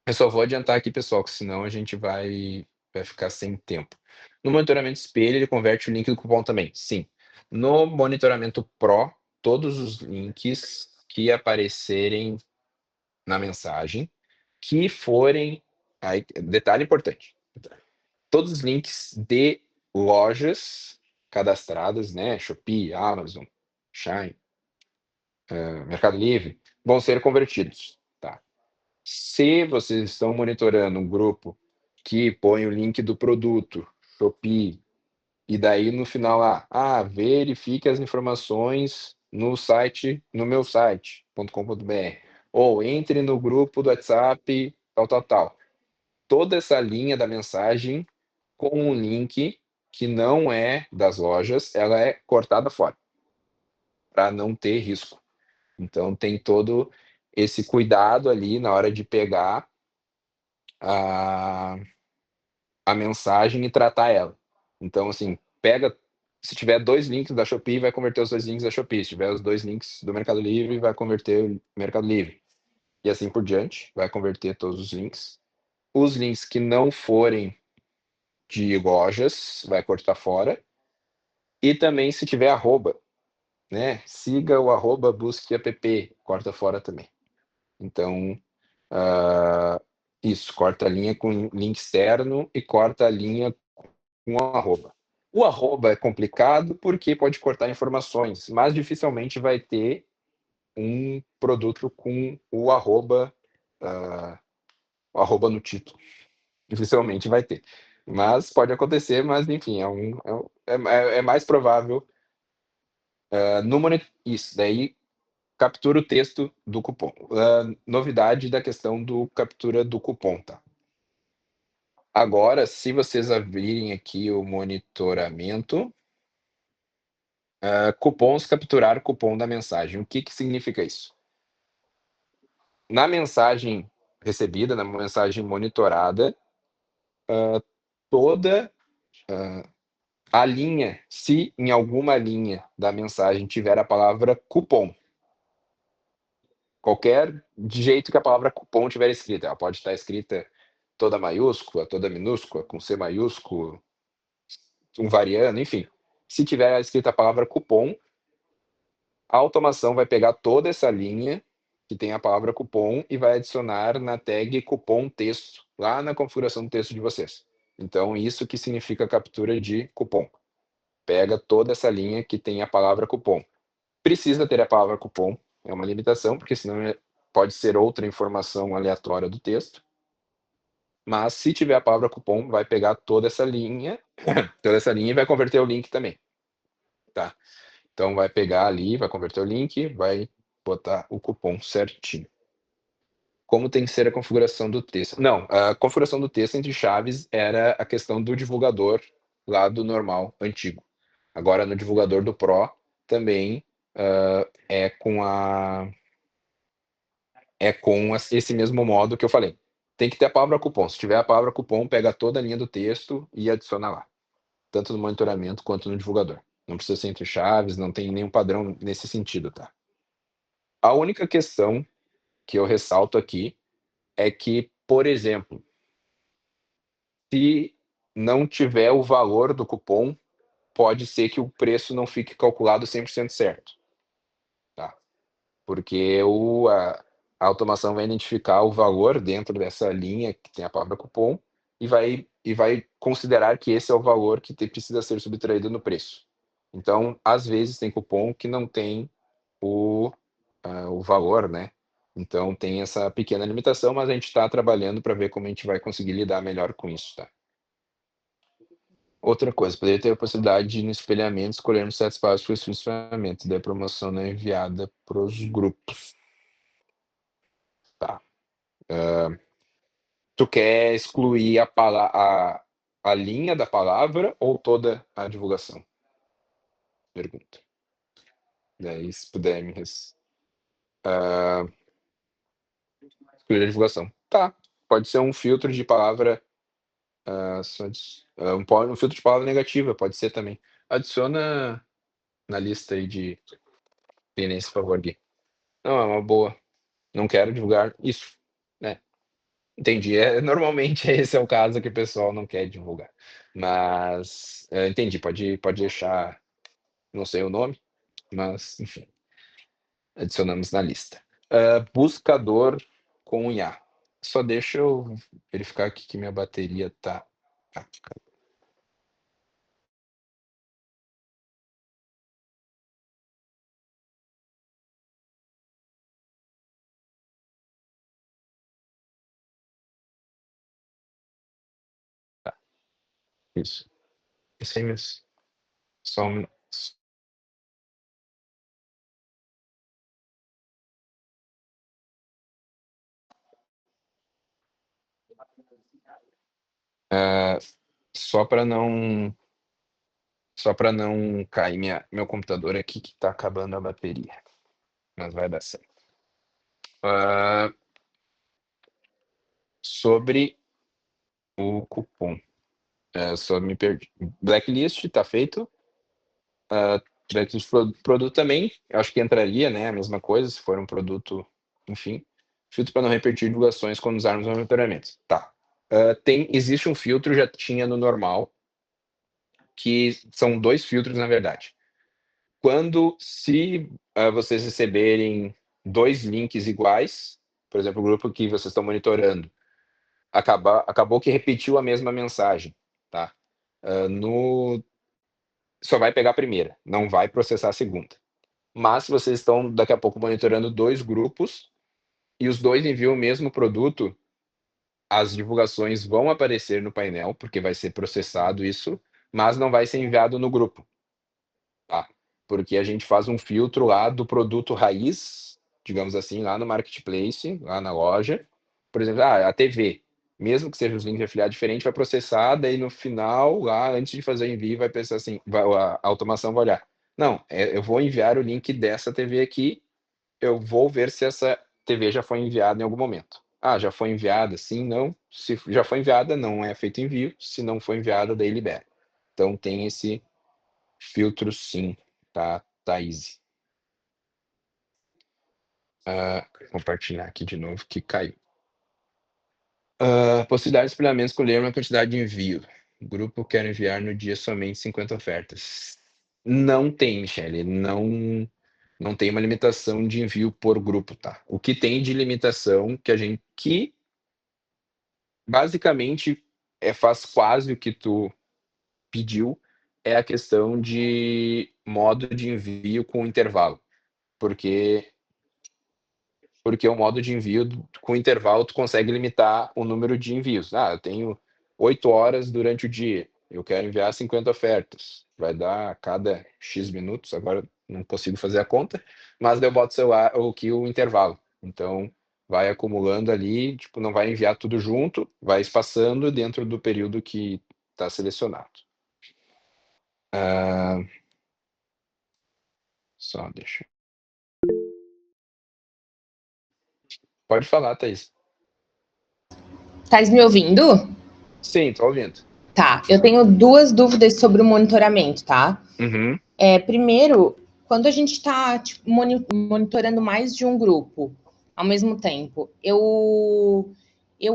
Eu só vou adiantar aqui, pessoal, que senão a gente vai ficar sem tempo. No monitoramento espelho, ele converte o link do cupom também. Sim. No monitoramento Pro, todos os links que aparecerem na mensagem, que forem. Aí, detalhe importante: todos os links de lojas cadastradas, né? Shopee, Amazon, Shine, Mercado Livre, vão ser convertidos, tá? Se vocês estão monitorando um grupo que põe o link do produto, Shopee, e daí no final lá, verifique as informações no site, no meu site.com.br, ou entre no grupo do WhatsApp, tal, tal, tal. Toda essa linha da mensagem com um link que não é das lojas, ela é cortada fora, para não ter risco. Então tem todo esse cuidado ali na hora de pegar a, a mensagem e tratar ela. Então, assim, se tiver 2 links da Shopee, vai converter os 2 links da Shopee. Se tiver os 2 links do Mercado Livre, vai converter o Mercado Livre. E assim por diante, vai converter todos os links. Os links que não forem de lojas, vai cortar fora. E também se tiver arroba, né? Siga o arroba, busque app, corta fora também. Então, isso, corta a linha com link externo e corta a linha com arroba. O arroba é complicado porque pode cortar informações, mas dificilmente vai ter um produto com o arroba no título. Dificilmente vai ter. Mas pode acontecer, mas enfim, é mais provável. Isso, daí captura o texto do cupom. Novidade da questão do captura do cupom, tá? Agora, se vocês abrirem aqui o monitoramento, cupons, capturar cupom da mensagem. O que significa isso? Na mensagem recebida, na mensagem monitorada, toda a linha, se em alguma linha da mensagem tiver a palavra cupom, qualquer jeito que a palavra cupom tiver escrita, ela pode estar escrita toda maiúscula, toda minúscula, com C maiúsculo, um variando, enfim. Se tiver escrita a palavra cupom, a automação vai pegar toda essa linha que tem a palavra cupom e vai adicionar na tag cupom texto, lá na configuração do texto de vocês. Então, isso que significa captura de cupom. Pega toda essa linha que tem a palavra cupom. Precisa ter a palavra cupom, é uma limitação, porque senão pode ser outra informação aleatória do texto. Mas se tiver a palavra cupom, vai pegar toda essa linha e vai converter o link também, tá? Então vai pegar ali, vai converter o link, vai botar o cupom certinho. Como tem que ser a configuração do texto? Não, a configuração do texto entre chaves era a questão do divulgador lá do normal, antigo. Agora no divulgador do Pro também é com esse mesmo modo que eu falei. Tem que ter a palavra cupom. Se tiver a palavra cupom, pega toda a linha do texto e adiciona lá. Tanto no monitoramento quanto no divulgador. Não precisa ser entre chaves, não tem nenhum padrão nesse sentido, tá? A única questão que eu ressalto aqui é que, por exemplo, se não tiver o valor do cupom, pode ser que o preço não fique calculado 100% certo, tá? porque a automação vai identificar o valor dentro dessa linha que tem a palavra cupom e vai considerar que esse é o valor que precisa ser subtraído no preço. Então, às vezes, tem cupom que não tem o valor, né? Então, tem essa pequena limitação, mas a gente está trabalhando para ver como a gente vai conseguir lidar melhor com isso, tá? Outra coisa, poderia ter a possibilidade de, no espelhamento, escolhermos certos espaços para esse ferramentas, daí a promoção não é enviada para os grupos. Tá. Tu quer excluir a linha da palavra ou toda a divulgação? Pergunta. Daí, se puder excluir a divulgação. Tá. Pode ser um filtro de palavra, um filtro de palavra negativa, pode ser também. Adiciona na lista aí de pendência, por favor, Gui. Não, é uma boa. Não quero divulgar isso, né? Entendi. Normalmente esse é o caso que o pessoal não quer divulgar. Mas entendi, pode deixar, não sei o nome, mas enfim, adicionamos na lista. Buscador com IA. Só deixa eu verificar aqui que minha bateria tá. Tá, isso. Isso aí mesmo. Só um. Ah, só para não cair meu computador aqui que tá acabando a bateria, mas vai dar certo. Sobre o cupom, só me perdi. Blacklist tá feito. Blacklist produto também, eu acho que entraria, né? A mesma coisa, se for um produto, enfim. Filtro para não repetir divulgações quando usarmos monitoramentos. Tá. Existe um filtro, já tinha no normal, que são 2 filtros, na verdade. Se vocês receberem 2 links iguais, por exemplo, o grupo que vocês estão monitorando, acabou que repetiu a mesma mensagem, tá? Só vai pegar a primeira, não vai processar a segunda. Mas se vocês estão daqui a pouco monitorando 2 grupos e os 2 enviam o mesmo produto, as divulgações vão aparecer no painel, porque vai ser processado isso, mas não vai ser enviado no grupo, tá? Porque a gente faz um filtro lá do produto raiz, digamos assim, lá no marketplace, lá na loja. Por exemplo, a TV, mesmo que seja os links de afiliado diferente, vai processar, daí no final, lá, antes de fazer o envio, vai pensar assim, a automação vai olhar. Não, eu vou enviar o link dessa TV aqui, eu vou ver se essa TV já foi enviada em algum momento. Já foi enviada, sim, não. Se já foi enviada, não é feito envio. Se não foi enviada, daí libera. Então tem esse filtro sim, tá, Thaís? Compartilhar aqui de novo que caiu. Possibilidade de espelhamento, escolher uma quantidade de envio. O grupo quer enviar no dia somente 50 ofertas. Não tem, Michele, não tem uma limitação de envio por grupo, tá? O que tem de limitação que basicamente faz quase o que tu pediu, é a questão de modo de envio com intervalo, porque o modo de envio com intervalo tu consegue limitar o número de envios. Eu tenho 8 horas durante o dia, eu quero enviar 50 ofertas, vai dar a cada X minutos, agora não consigo fazer a conta, mas daí eu boto o intervalo. Então, vai acumulando ali, tipo, não vai enviar tudo junto, vai espaçando dentro do período que está selecionado. Só deixa. Pode falar, Thaís. Tá me ouvindo? Sim, tô ouvindo. Tá, eu tenho 2 dúvidas sobre o monitoramento, tá? Uhum. Primeiro, quando a gente está monitorando mais de um grupo ao mesmo tempo, eu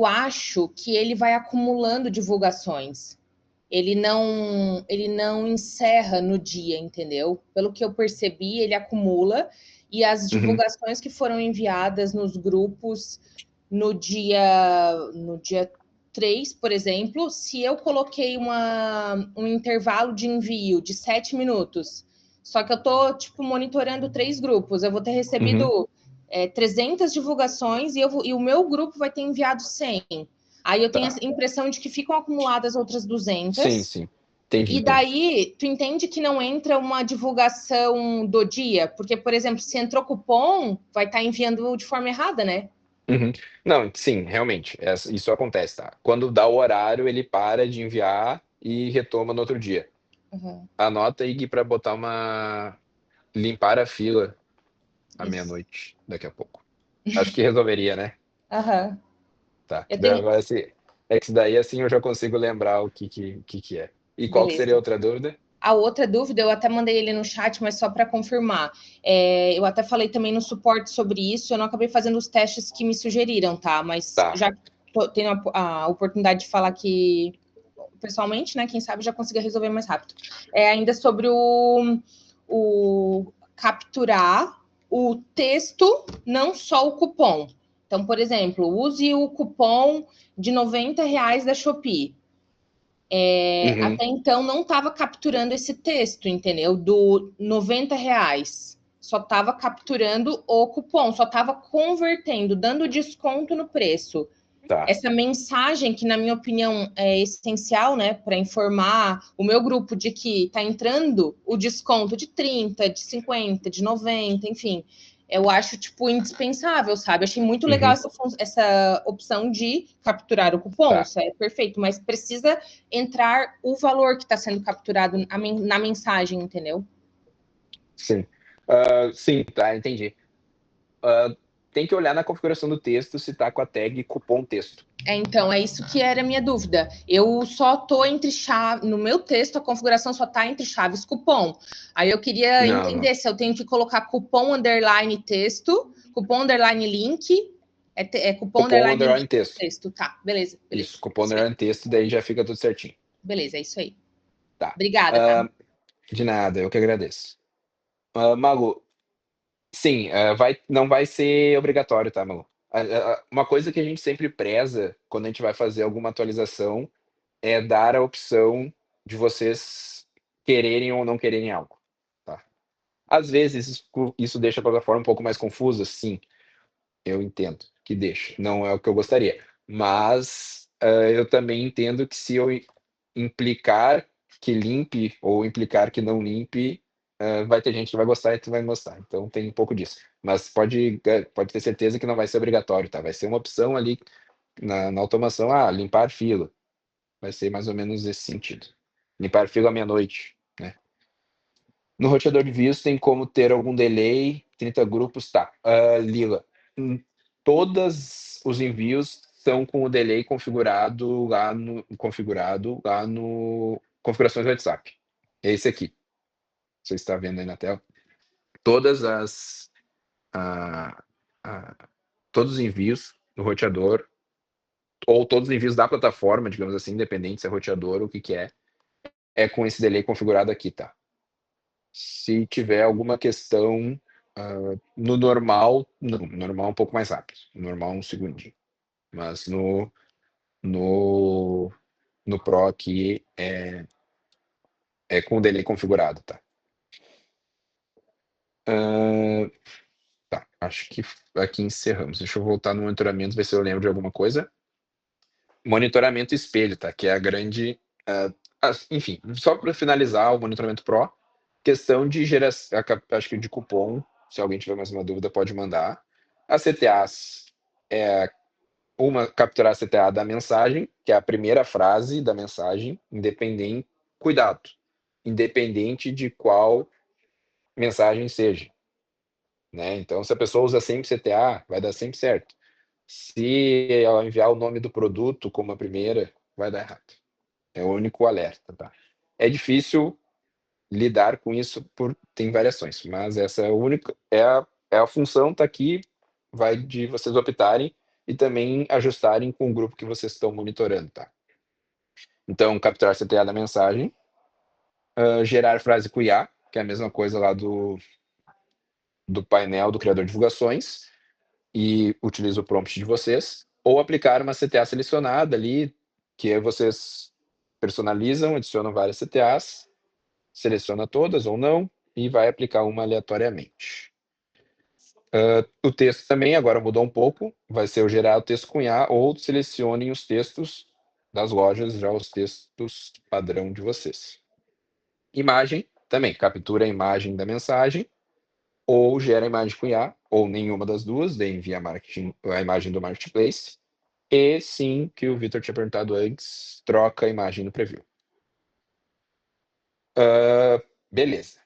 acho que ele vai acumulando divulgações. Ele não encerra no dia, entendeu? Pelo que eu percebi, ele acumula e as divulgações que foram enviadas nos grupos no dia 3, por exemplo, se eu coloquei um intervalo de envio de 7 minutos, só que eu tô, tipo, monitorando 3 grupos, eu vou ter recebido 300 divulgações e o meu grupo vai ter enviado 100. Aí eu tenho a impressão de que ficam acumuladas outras 200. Sim. Entendi. E daí, tu entende que não entra uma divulgação do dia? Porque, por exemplo, se entrou cupom, vai estar enviando de forma errada, né? Não, sim, realmente, isso acontece, tá? Quando dá o horário, ele para de enviar e retoma no outro dia. Anota aí, Gui, para botar limpar a fila à meia-noite, daqui a pouco. Acho que resolveria, né? Tá. Eu tenho... É que isso daí, assim, eu já consigo lembrar o que é. E qual que seria a outra dúvida? A outra dúvida, eu até mandei ele no chat, mas só para confirmar. Eu até falei também no suporte sobre isso, eu não acabei fazendo os testes que me sugeriram, tá? Mas já tenho a oportunidade de falar aqui pessoalmente, né? Quem sabe já consiga resolver mais rápido. Ainda sobre o capturar o texto, não só o cupom. Então, por exemplo, use o cupom de R$90 da Shopee. Até então não estava capturando esse texto, entendeu? Do R$90. Só estava capturando o cupom, só estava convertendo, dando desconto no preço. Essa mensagem, que na minha opinião é essencial, né, para informar o meu grupo de que está entrando o desconto de 30, de 50, de 90, enfim. Eu acho, tipo, indispensável, sabe? Achei muito legal essa opção de capturar o cupom, isso é perfeito, mas precisa entrar o valor que está sendo capturado na mensagem, entendeu? Sim. Sim, tá, entendi. Tem que olhar na configuração do texto se tá com a tag cupom texto. Então, é isso que era a minha dúvida. Eu só tô entre chave... No meu texto, a configuração só tá entre chaves cupom. Aí eu queria entender se eu tenho que colocar cupom underline texto, cupom underline link, cupom underline texto. Tá, beleza. Isso, cupom underline texto, daí já fica tudo certinho. Beleza, é isso aí. Tá. Obrigada, tá? De nada, eu que agradeço. Malu, sim, não vai ser obrigatório, tá, Malu? Uma coisa que a gente sempre preza quando a gente vai fazer alguma atualização é dar a opção de vocês quererem ou não quererem algo, tá? Às vezes isso deixa a plataforma um pouco mais confusa, sim, eu entendo que deixa, não é o que eu gostaria, mas eu também entendo que se eu implicar que limpe ou implicar que não limpe, vai ter gente que vai gostar e tu vai gostar, então tem um pouco disso. Mas pode ter certeza que não vai ser obrigatório, tá? Vai ser uma opção ali na automação, limpar fila. Vai ser mais ou menos esse sentido. Limpar fila à meia-noite, né? No roteador de views tem como ter algum delay, 30 grupos, tá. Lila, todos os envios são com o delay configurado lá no configurações do WhatsApp. É esse aqui. Você está vendo aí na tela. Todos os envios do roteador, ou todos os envios da plataforma, digamos assim, independente se é roteador ou o que é com esse delay configurado aqui, tá? Se tiver alguma questão no normal, não, normal é um pouco mais rápido, normal um segundinho, mas no Pro aqui é com o delay configurado, tá? Tá, acho que aqui encerramos. Deixa eu voltar no monitoramento, ver se eu lembro de alguma coisa. Monitoramento espelho, tá? Que é a grande... enfim, só para finalizar o monitoramento Pro, questão de geração, acho que de cupom, se alguém tiver mais uma dúvida, pode mandar. As CTAs capturar a CTA da mensagem, que é a primeira frase da mensagem, independente de qual mensagem seja, né? Então, se a pessoa usa sempre CTA, vai dar sempre certo. Se ela enviar o nome do produto como a primeira, vai dar errado. É o único alerta, tá? É difícil lidar com isso tem variações, mas essa é a única, a função tá aqui, vai de vocês optarem e também ajustarem com o grupo que vocês estão monitorando, tá? Então, capturar CTA da mensagem, gerar frase com IA, que é a mesma coisa lá do painel do criador de divulgações e utiliza o prompt de vocês, ou aplicar uma CTA selecionada ali, que vocês personalizam, adicionam várias CTAs, seleciona todas ou não, e vai aplicar uma aleatoriamente. O texto também agora mudou um pouco, vai ser o gerar o texto com IA, ou selecionem os textos das lojas, já os textos padrão de vocês. Imagem, também, captura a imagem da mensagem, ou gera a imagem com IA, ou nenhuma das duas, daí envia a imagem do Marketplace, e sim, que o Vitor tinha perguntado antes, troca a imagem no preview. Beleza.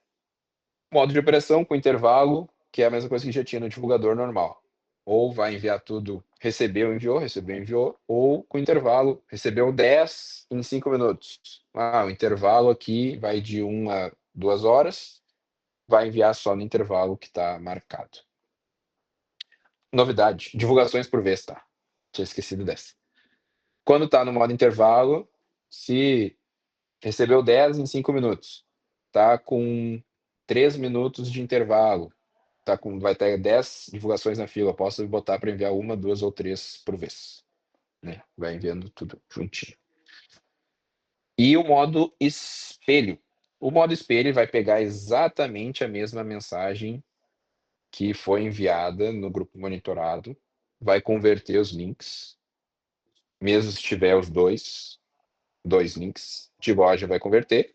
Modo de operação com intervalo, que é a mesma coisa que já tinha no divulgador normal. Ou vai enviar tudo, recebeu, enviou, ou com intervalo, recebeu 10 em 5 minutos. O intervalo aqui vai de 1 a 2 horas, vai enviar só no intervalo que está marcado. Novidade, divulgações por vez, tá? Tinha esquecido dessa. Quando está no modo intervalo, se recebeu 10 em 5 minutos, tá com 3 minutos de intervalo, vai ter 10 divulgações na fila, posso botar para enviar 1, 2 ou 3 por vez. Né? Vai enviando tudo juntinho. E o modo espelho. O modo espelho vai pegar exatamente a mesma mensagem que foi enviada no grupo monitorado, vai converter os links, mesmo se tiver os dois links de loja, vai converter.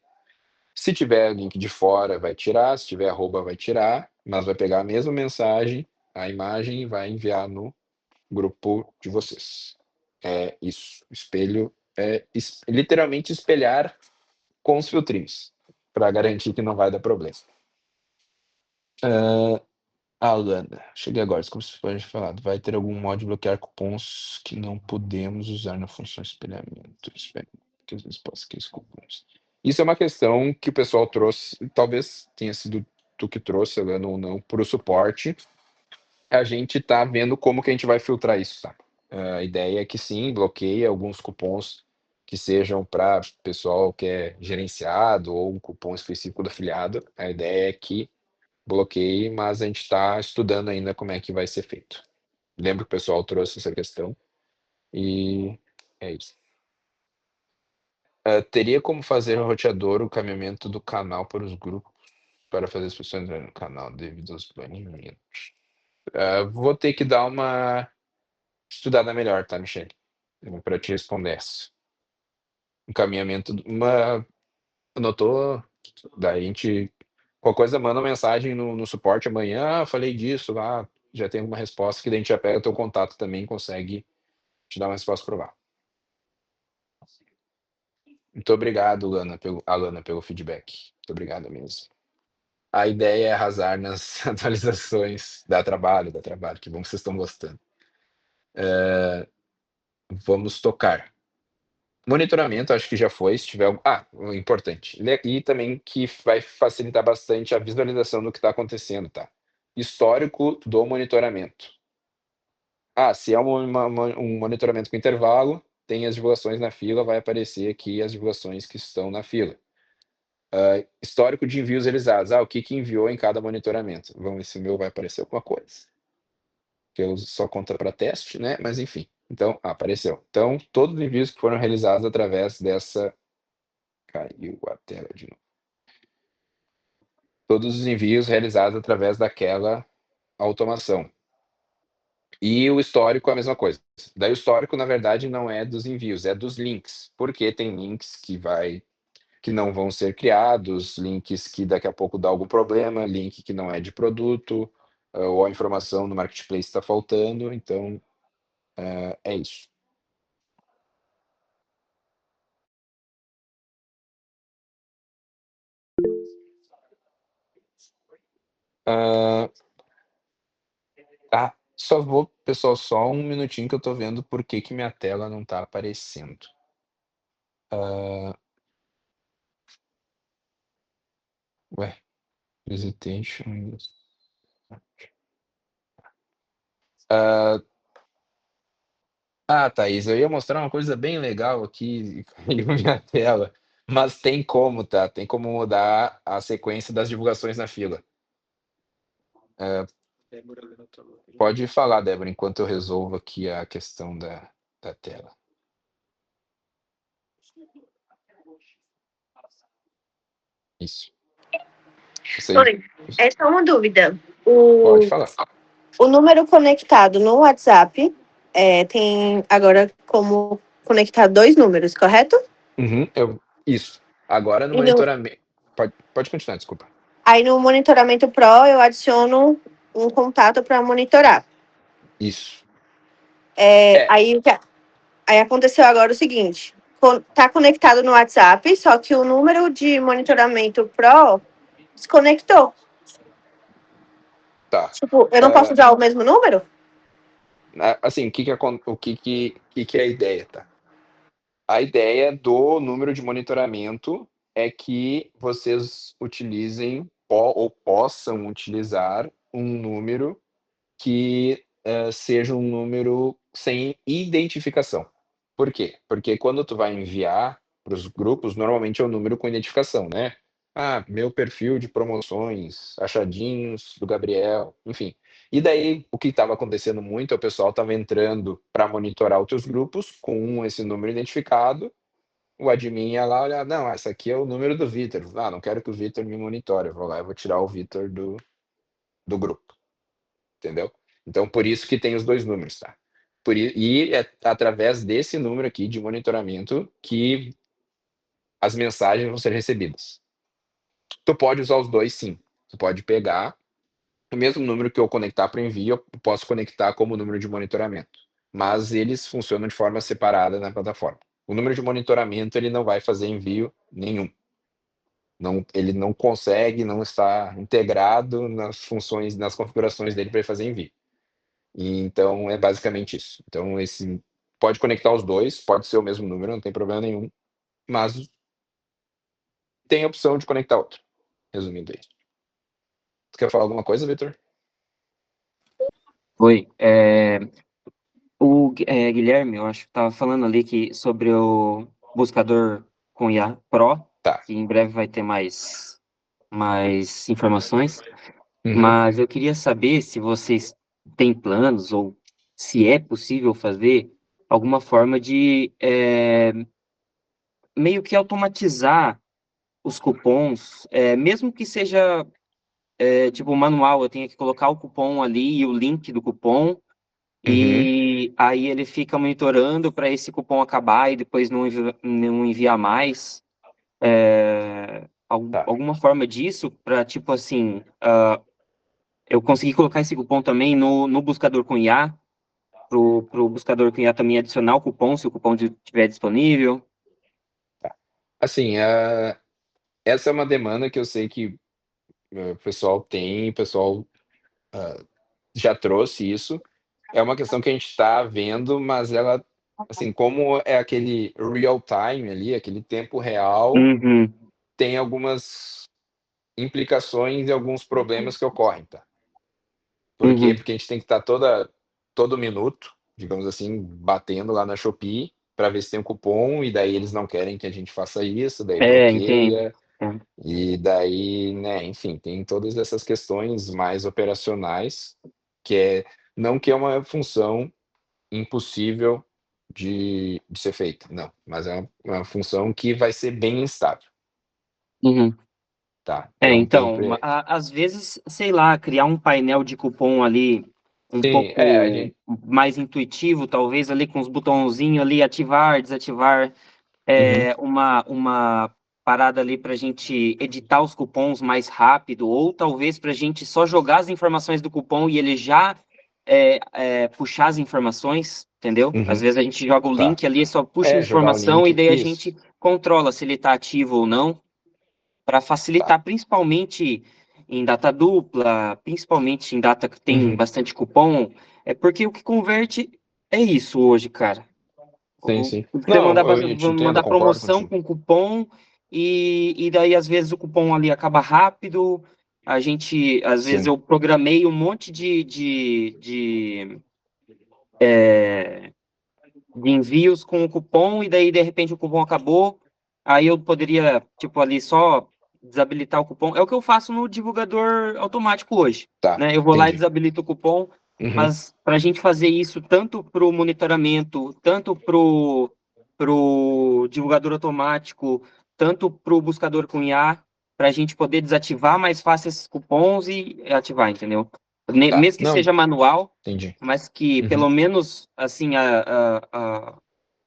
Se tiver link de fora, vai tirar. Se tiver arroba, vai tirar. Mas vai pegar a mesma mensagem, a imagem, e vai enviar no grupo de vocês. É isso. Espelho é literalmente espelhar com os filtrinhos, para garantir que não vai dar problema. Alana, cheguei agora, como você pode falar, vai ter algum modo de bloquear cupons que não podemos usar na função espelhamento? Espero que às vezes possa que cupons. Isso é uma questão que o pessoal trouxe, talvez tenha sido tu que trouxe, Alana, ou não, para o suporte. A gente está vendo como que a gente vai filtrar isso, tá? A ideia é que sim, bloqueie alguns cupons que sejam para pessoal que é gerenciado ou um cupom específico do afiliado. A ideia é que bloqueie, mas a gente está estudando ainda como é que vai ser feito. Lembro que o pessoal trouxe essa questão e é isso. Teria como fazer o roteador o caminhamento do canal para os grupos para fazer as pessoas entrarem no canal devido aos banimentos? Vou ter que dar uma estudada melhor, tá, Michele? Para te responder essa. Encaminhamento, anotou, daí a gente, qualquer coisa, manda uma mensagem no suporte amanhã, falei disso lá, já tem alguma resposta, que daí a gente já pega o teu contato também, consegue te dar uma resposta provar. Muito obrigado, Alana, pelo feedback. Muito obrigado mesmo. A ideia é arrasar nas atualizações. Dá trabalho, que bom que vocês estão gostando. Vamos tocar. Monitoramento, acho que já foi, se tiver. Importante. E também que vai facilitar bastante a visualização do que está acontecendo, tá? Histórico do monitoramento. Se é um monitoramento com intervalo, tem as divulgações na fila, vai aparecer aqui as divulgações que estão na fila. Histórico de envios realizados. O que enviou em cada monitoramento. Vamos ver se o meu vai aparecer alguma coisa. Que eu só conta para teste, né? Mas enfim. Então, apareceu. Então, todos os envios que foram realizados através dessa... Caiu a tela de novo. Todos os envios realizados através daquela automação. E o histórico é a mesma coisa. Daí o histórico, na verdade, não é dos envios, é dos links. Porque tem links que não vão ser criados, links que daqui a pouco dá algum problema, link que não é de produto, ou a informação no Marketplace está faltando. Então, é isso. Pessoal, só um minutinho que eu tô vendo por que minha tela não tá aparecendo. Presentation. Thaís, eu ia mostrar uma coisa bem legal aqui em minha tela, mas tem como, tá? Tem como mudar a sequência das divulgações na fila. Pode falar, Débora, enquanto eu resolvo aqui a questão da tela. Isso. Oi, é só uma dúvida. Pode falar. O número conectado no WhatsApp tem agora como conectar 2 números, correto? Uhum, isso. Agora no E no- monitoramento. Pode continuar, desculpa. Aí no monitoramento Pro eu adiciono um contato para monitorar. Isso. Aí aconteceu agora o seguinte: tá conectado no WhatsApp, só que o número de monitoramento Pro desconectou. Tá. Tipo, eu não posso usar o mesmo número? Assim, o que é a ideia, tá? A ideia do número de monitoramento é que vocês utilizem ou possam utilizar um número que seja um número sem identificação. Por quê? Porque quando tu vai enviar para os grupos, normalmente é um número com identificação, né? Ah, meu perfil de promoções, achadinhos do Gabriel, enfim. E daí, o que estava acontecendo muito, é o pessoal estava entrando para monitorar os teus grupos com esse número identificado, o admin ia lá olhar, não, esse aqui é o número do Vitor. Ah, não quero que o Vitor me monitore, eu vou lá e vou tirar o Vitor do grupo, entendeu? Então, por isso que tem os 2 números, tá? E é através desse número aqui de monitoramento que as mensagens vão ser recebidas. Tu pode usar os 2, sim. Tu pode pegar o mesmo número que eu conectar para o envio, eu posso conectar como número de monitoramento, mas eles funcionam de forma separada na plataforma. O número de monitoramento, ele não vai fazer envio nenhum. Ele não consegue, não está integrado nas funções, nas configurações dele para fazer envio. E então é basicamente isso. Então esse pode conectar os 2, pode ser o mesmo número, não tem problema nenhum, mas tem a opção de conectar outro. Resumindo isso. Tu quer falar alguma coisa, Vitor? Oi, Guilherme, eu acho que estava falando ali sobre o buscador com IA Pro, Tá. que em breve vai ter mais informações, Uhum. mas eu queria saber se vocês têm planos ou se é possível fazer alguma forma de meio que automatizar os cupons, mesmo que seja tipo manual, eu tenho que colocar o cupom ali e o link do cupom. Uhum. E aí ele fica monitorando para esse cupom acabar e depois não enviar mais. Tá. Alguma forma disso para, tipo assim, eu conseguir colocar esse cupom também no buscador com IA, pro buscador com IA também adicionar o cupom, se o cupom estiver disponível. Assim, essa é uma demanda que eu sei que o pessoal tem, o pessoal já trouxe isso. É uma questão que a gente está vendo, mas ela, assim, como é aquele real time ali, aquele tempo real, Uhum, tem algumas implicações e alguns problemas que ocorrem, tá? Por quê? uhum. Porque a gente tem que estar todo minuto, digamos assim, batendo lá na Shopee para ver se tem um cupom, e daí eles não querem que a gente faça isso, daí Entendo. bloqueia, e daí, né, enfim, tem todas essas questões mais operacionais, não que é uma função impossível de ser feita, não, mas é uma função que vai ser bem instável, Uhum. tá? Então Então, às vezes, sei lá, criar um painel de cupom ali um sim, a pouco gente. mais intuitivo, talvez ali com os botãozinhos ali, ativar, desativar, Uhum. uma parada ali para a gente editar os cupons mais rápido, ou talvez para a gente só jogar as informações do cupom e ele já puxar as informações, entendeu? Às Uhum. vezes a gente joga o Tá. link ali, só puxa a Jogar o informação e link, daí a isso. gente controla se ele está ativo ou não para Tá. facilitar, principalmente em data dupla, principalmente em data que tem Uhum. bastante cupom, porque o que converte é isso hoje, cara. Sim, sim. Você Não, eu te entendo, mandar concordo promoção contigo. com cupom e daí às vezes o cupom ali acaba rápido. Às vezes Sim. eu programei um monte de envios com o cupom e daí de repente o cupom acabou. Aí eu poderia, tipo, ali só desabilitar o cupom. É o que eu faço no divulgador automático hoje. Tá, Né? Eu vou lá e entendi. desabilito o cupom, Uhum. mas para a gente fazer isso tanto para o monitoramento, tanto para o divulgador automático, tanto para o buscador com IA, para a gente poder desativar mais fácil esses cupons e ativar, entendeu? Tá, Mesmo que não, seja manual, entendi. mas que Uhum. pelo menos assim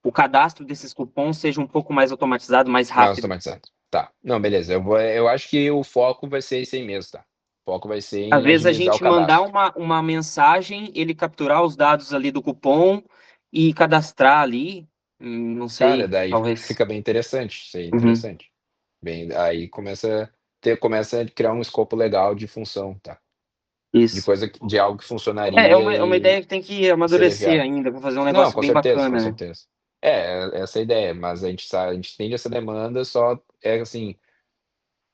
o cadastro desses cupons seja um pouco mais automatizado, mais Mais rápido. automatizado. Tá. Não, beleza. Eu acho que o foco vai ser esse aí mesmo, tá? O foco vai ser Às em vezes a agilizar o gente mandar cadastro. uma mensagem, ele capturar os dados ali do cupom e cadastrar ali, não Cara, sei, daí talvez. fica bem interessante. Isso aí é Uhum, interessante. Bem, aí começa a criar um escopo legal de função, tá? De isso. coisa, de algo que É funcionaria uma e ideia que tem que seria amadurecer viável. ainda para fazer um Não, negócio com bem certeza, com bacana, né? certeza. Essa é a ideia, mas a gente entende essa demanda, só é assim,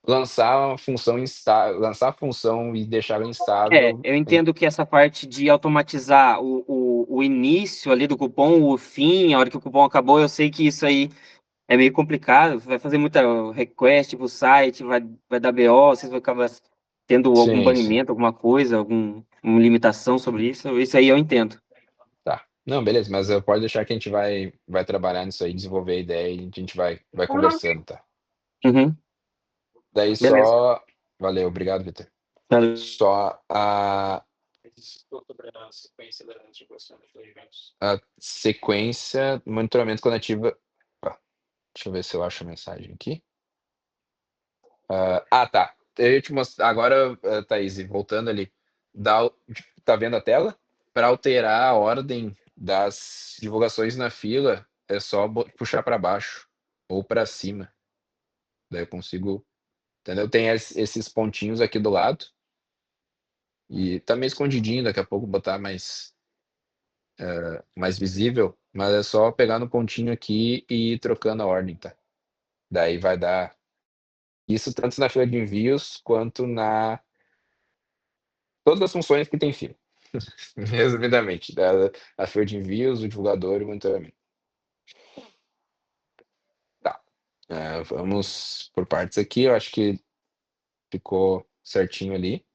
lançar a função e deixar ela instável. Eu entendo que essa parte de automatizar o início ali do cupom, o fim, a hora que o cupom acabou, eu sei que isso aí é meio complicado, vai fazer muita request pro site, vai dar BO, vocês vão acabar tendo algum Sim, sim. banimento, alguma coisa, uma limitação sobre isso. Isso aí eu entendo. Tá. Não, beleza, mas pode deixar que a gente vai trabalhar nisso aí, desenvolver a ideia e a gente vai conversando, tá? Uhum, Daí beleza. só valeu, obrigado, Vitor. Valeu. Só a sequência, monitoramento conativa. Deixa eu ver se eu acho a mensagem aqui. Tá. Eu ia te mostrar agora, Thaís, voltando ali, tá vendo a tela? Para alterar a ordem das divulgações na fila, é só puxar para baixo ou para cima. Daí eu consigo, entendeu? Tem esses pontinhos aqui do lado e tá meio escondidinho, daqui a pouco botar mais visível, mas é só pegar no pontinho aqui e ir trocando a ordem, tá? Daí vai dar isso tanto na fila de envios quanto na todas as funções que tem fila. Resumidamente, a fila de envios, o divulgador e o monitoramento. Tá. Vamos por partes aqui, eu acho que ficou certinho ali.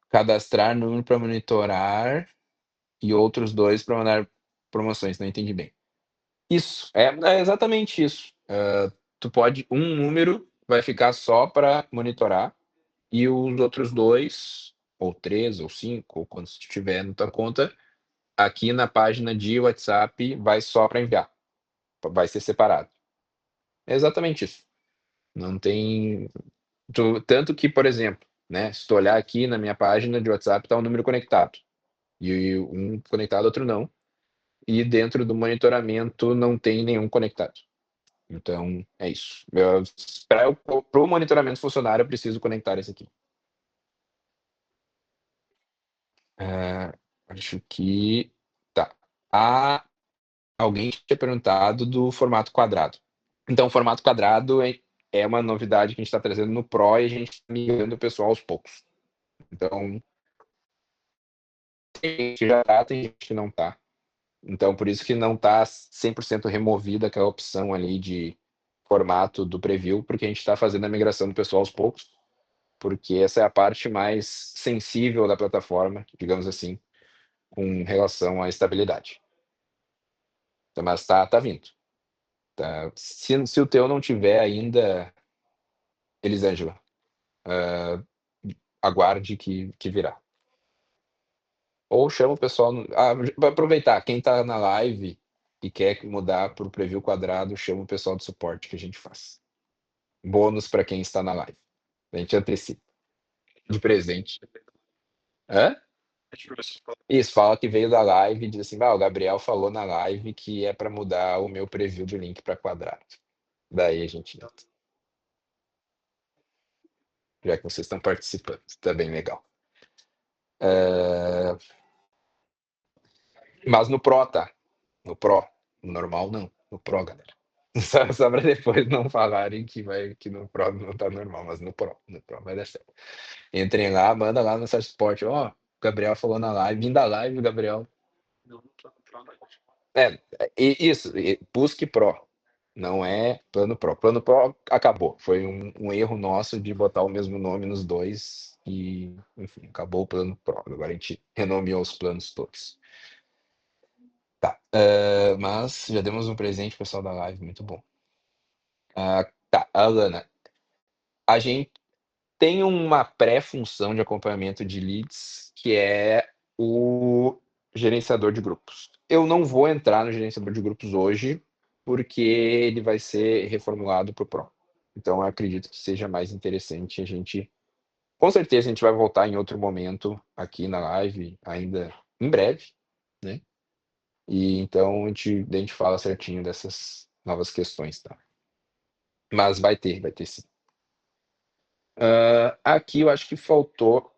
Cadastrar número para monitorar e outros 2 para mandar promoções, não entendi bem. Isso, é exatamente isso. Tu pode um número vai ficar só para monitorar e os outros 2 ou 3 ou 5 ou quantos tiver na tua conta, aqui na página de WhatsApp vai só para enviar, vai ser separado. É exatamente isso. Não tem tanto que, por exemplo, né, se tu olhar aqui na minha página de WhatsApp tá um número conectado, e um conectado, outro não, e dentro do monitoramento não tem nenhum conectado. Então, é isso. Para o monitoramento funcionar, eu preciso conectar esse aqui. Acho que tá. Alguém tinha perguntado do formato quadrado. Então, o formato quadrado é uma novidade que a gente está trazendo no Pro e a gente está migrando o pessoal aos poucos. Então, tem gente que já está, tem gente que não está. Então, por isso que não está 100% removida aquela opção ali de formato do preview, porque a gente está fazendo a migração do pessoal aos poucos, porque essa é a parte mais sensível da plataforma, digamos assim, com relação à estabilidade. Então, mas tá vindo. Tá. Se o teu não tiver ainda, Elisângela, aguarde que virá. Ou chama o pessoal. Vai aproveitar, quem está na live e quer mudar para o preview quadrado, chama o pessoal do suporte que a gente faz. Bônus para quem está na live. A gente antecipa. De presente. Hã? Isso, fala que veio da live e diz assim: o Gabriel falou na live que é para mudar o meu preview do link para quadrado. Daí a gente entra. Já que vocês estão participando, está bem legal. Mas no Pro, tá? No Pro. No normal, não. No Pro, galera. Só para depois não falarem que no Pro não tá normal, mas no Pro vai dar certo. Entrem lá, manda lá no site suporte. O Gabriel falou na live, vim da live, o Gabriel. Isso, busque Pro. Não é Plano Pro. Plano Pro acabou. Foi um erro nosso de botar o mesmo nome nos dois e, enfim, acabou o Plano Pro. Agora a gente renomeou os planos todos. Tá. Mas já demos um presente pro pessoal da live, muito bom. Tá, Alana. A gente tem uma pré-função de acompanhamento de leads, que é o gerenciador de grupos. Eu não vou entrar no gerenciador de grupos hoje, porque ele vai ser reformulado para o Pro. Então, eu acredito que seja mais interessante a gente... Com certeza, a gente vai voltar em outro momento aqui na live, ainda em breve, né? E então, a gente fala certinho dessas novas questões, tá? Mas vai ter sim. Aqui eu acho que faltou...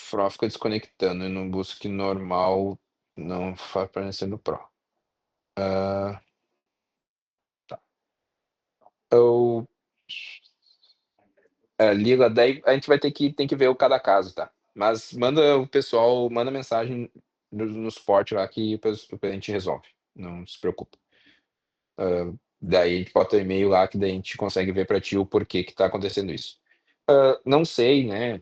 Pro fica desconectando e no busque normal não vai aparecer no Pro. Tá. Eu liga, daí a gente vai ter que ver o cada caso, tá? Mas manda o pessoal, manda mensagem no suporte lá que a gente resolve. Não se preocupa. Daí a gente bota o e-mail lá que daí a gente consegue ver para ti o porquê que tá acontecendo isso. Não sei, né?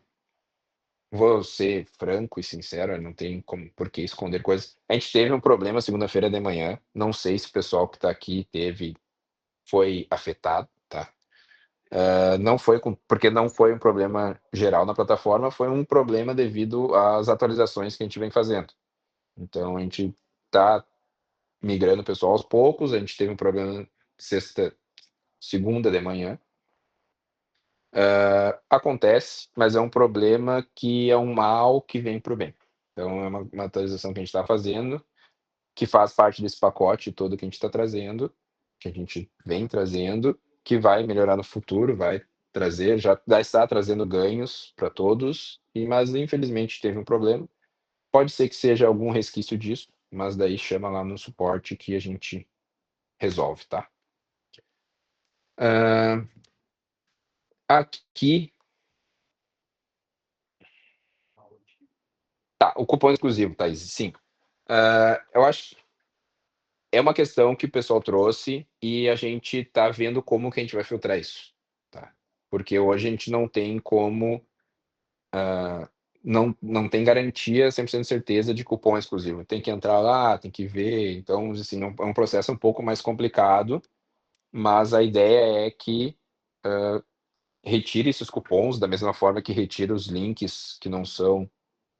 Vou ser franco e sincero, não tem por que esconder coisas. A gente teve um problema segunda-feira de manhã. Não sei se o pessoal que está aqui foi afetado, tá? Não foi porque não foi um problema geral na plataforma, foi um problema devido às atualizações que a gente vem fazendo. Então a gente está migrando o pessoal aos poucos. A gente teve um problema segunda de manhã. Acontece, mas é um problema que é um mal que vem para o bem. Então é uma atualização que a gente está fazendo, que faz parte desse pacote todo que a gente está trazendo, que a gente vem trazendo, que vai melhorar no futuro, vai trazer, já está trazendo ganhos para todos, mas infelizmente teve um problema. Pode ser que seja algum resquício disso, mas daí chama lá no suporte que a gente resolve, tá? Aqui... Tá, o cupom exclusivo, Thaís, sim. Eu acho é uma questão que o pessoal trouxe e a gente está vendo como que a gente vai filtrar isso, tá? Porque hoje a gente não tem como, não tem garantia, 100% de certeza de cupom exclusivo. Tem que entrar lá, tem que ver, então, assim, é um processo um pouco mais complicado, mas a ideia é que retire esses cupons da mesma forma que retira os links que não são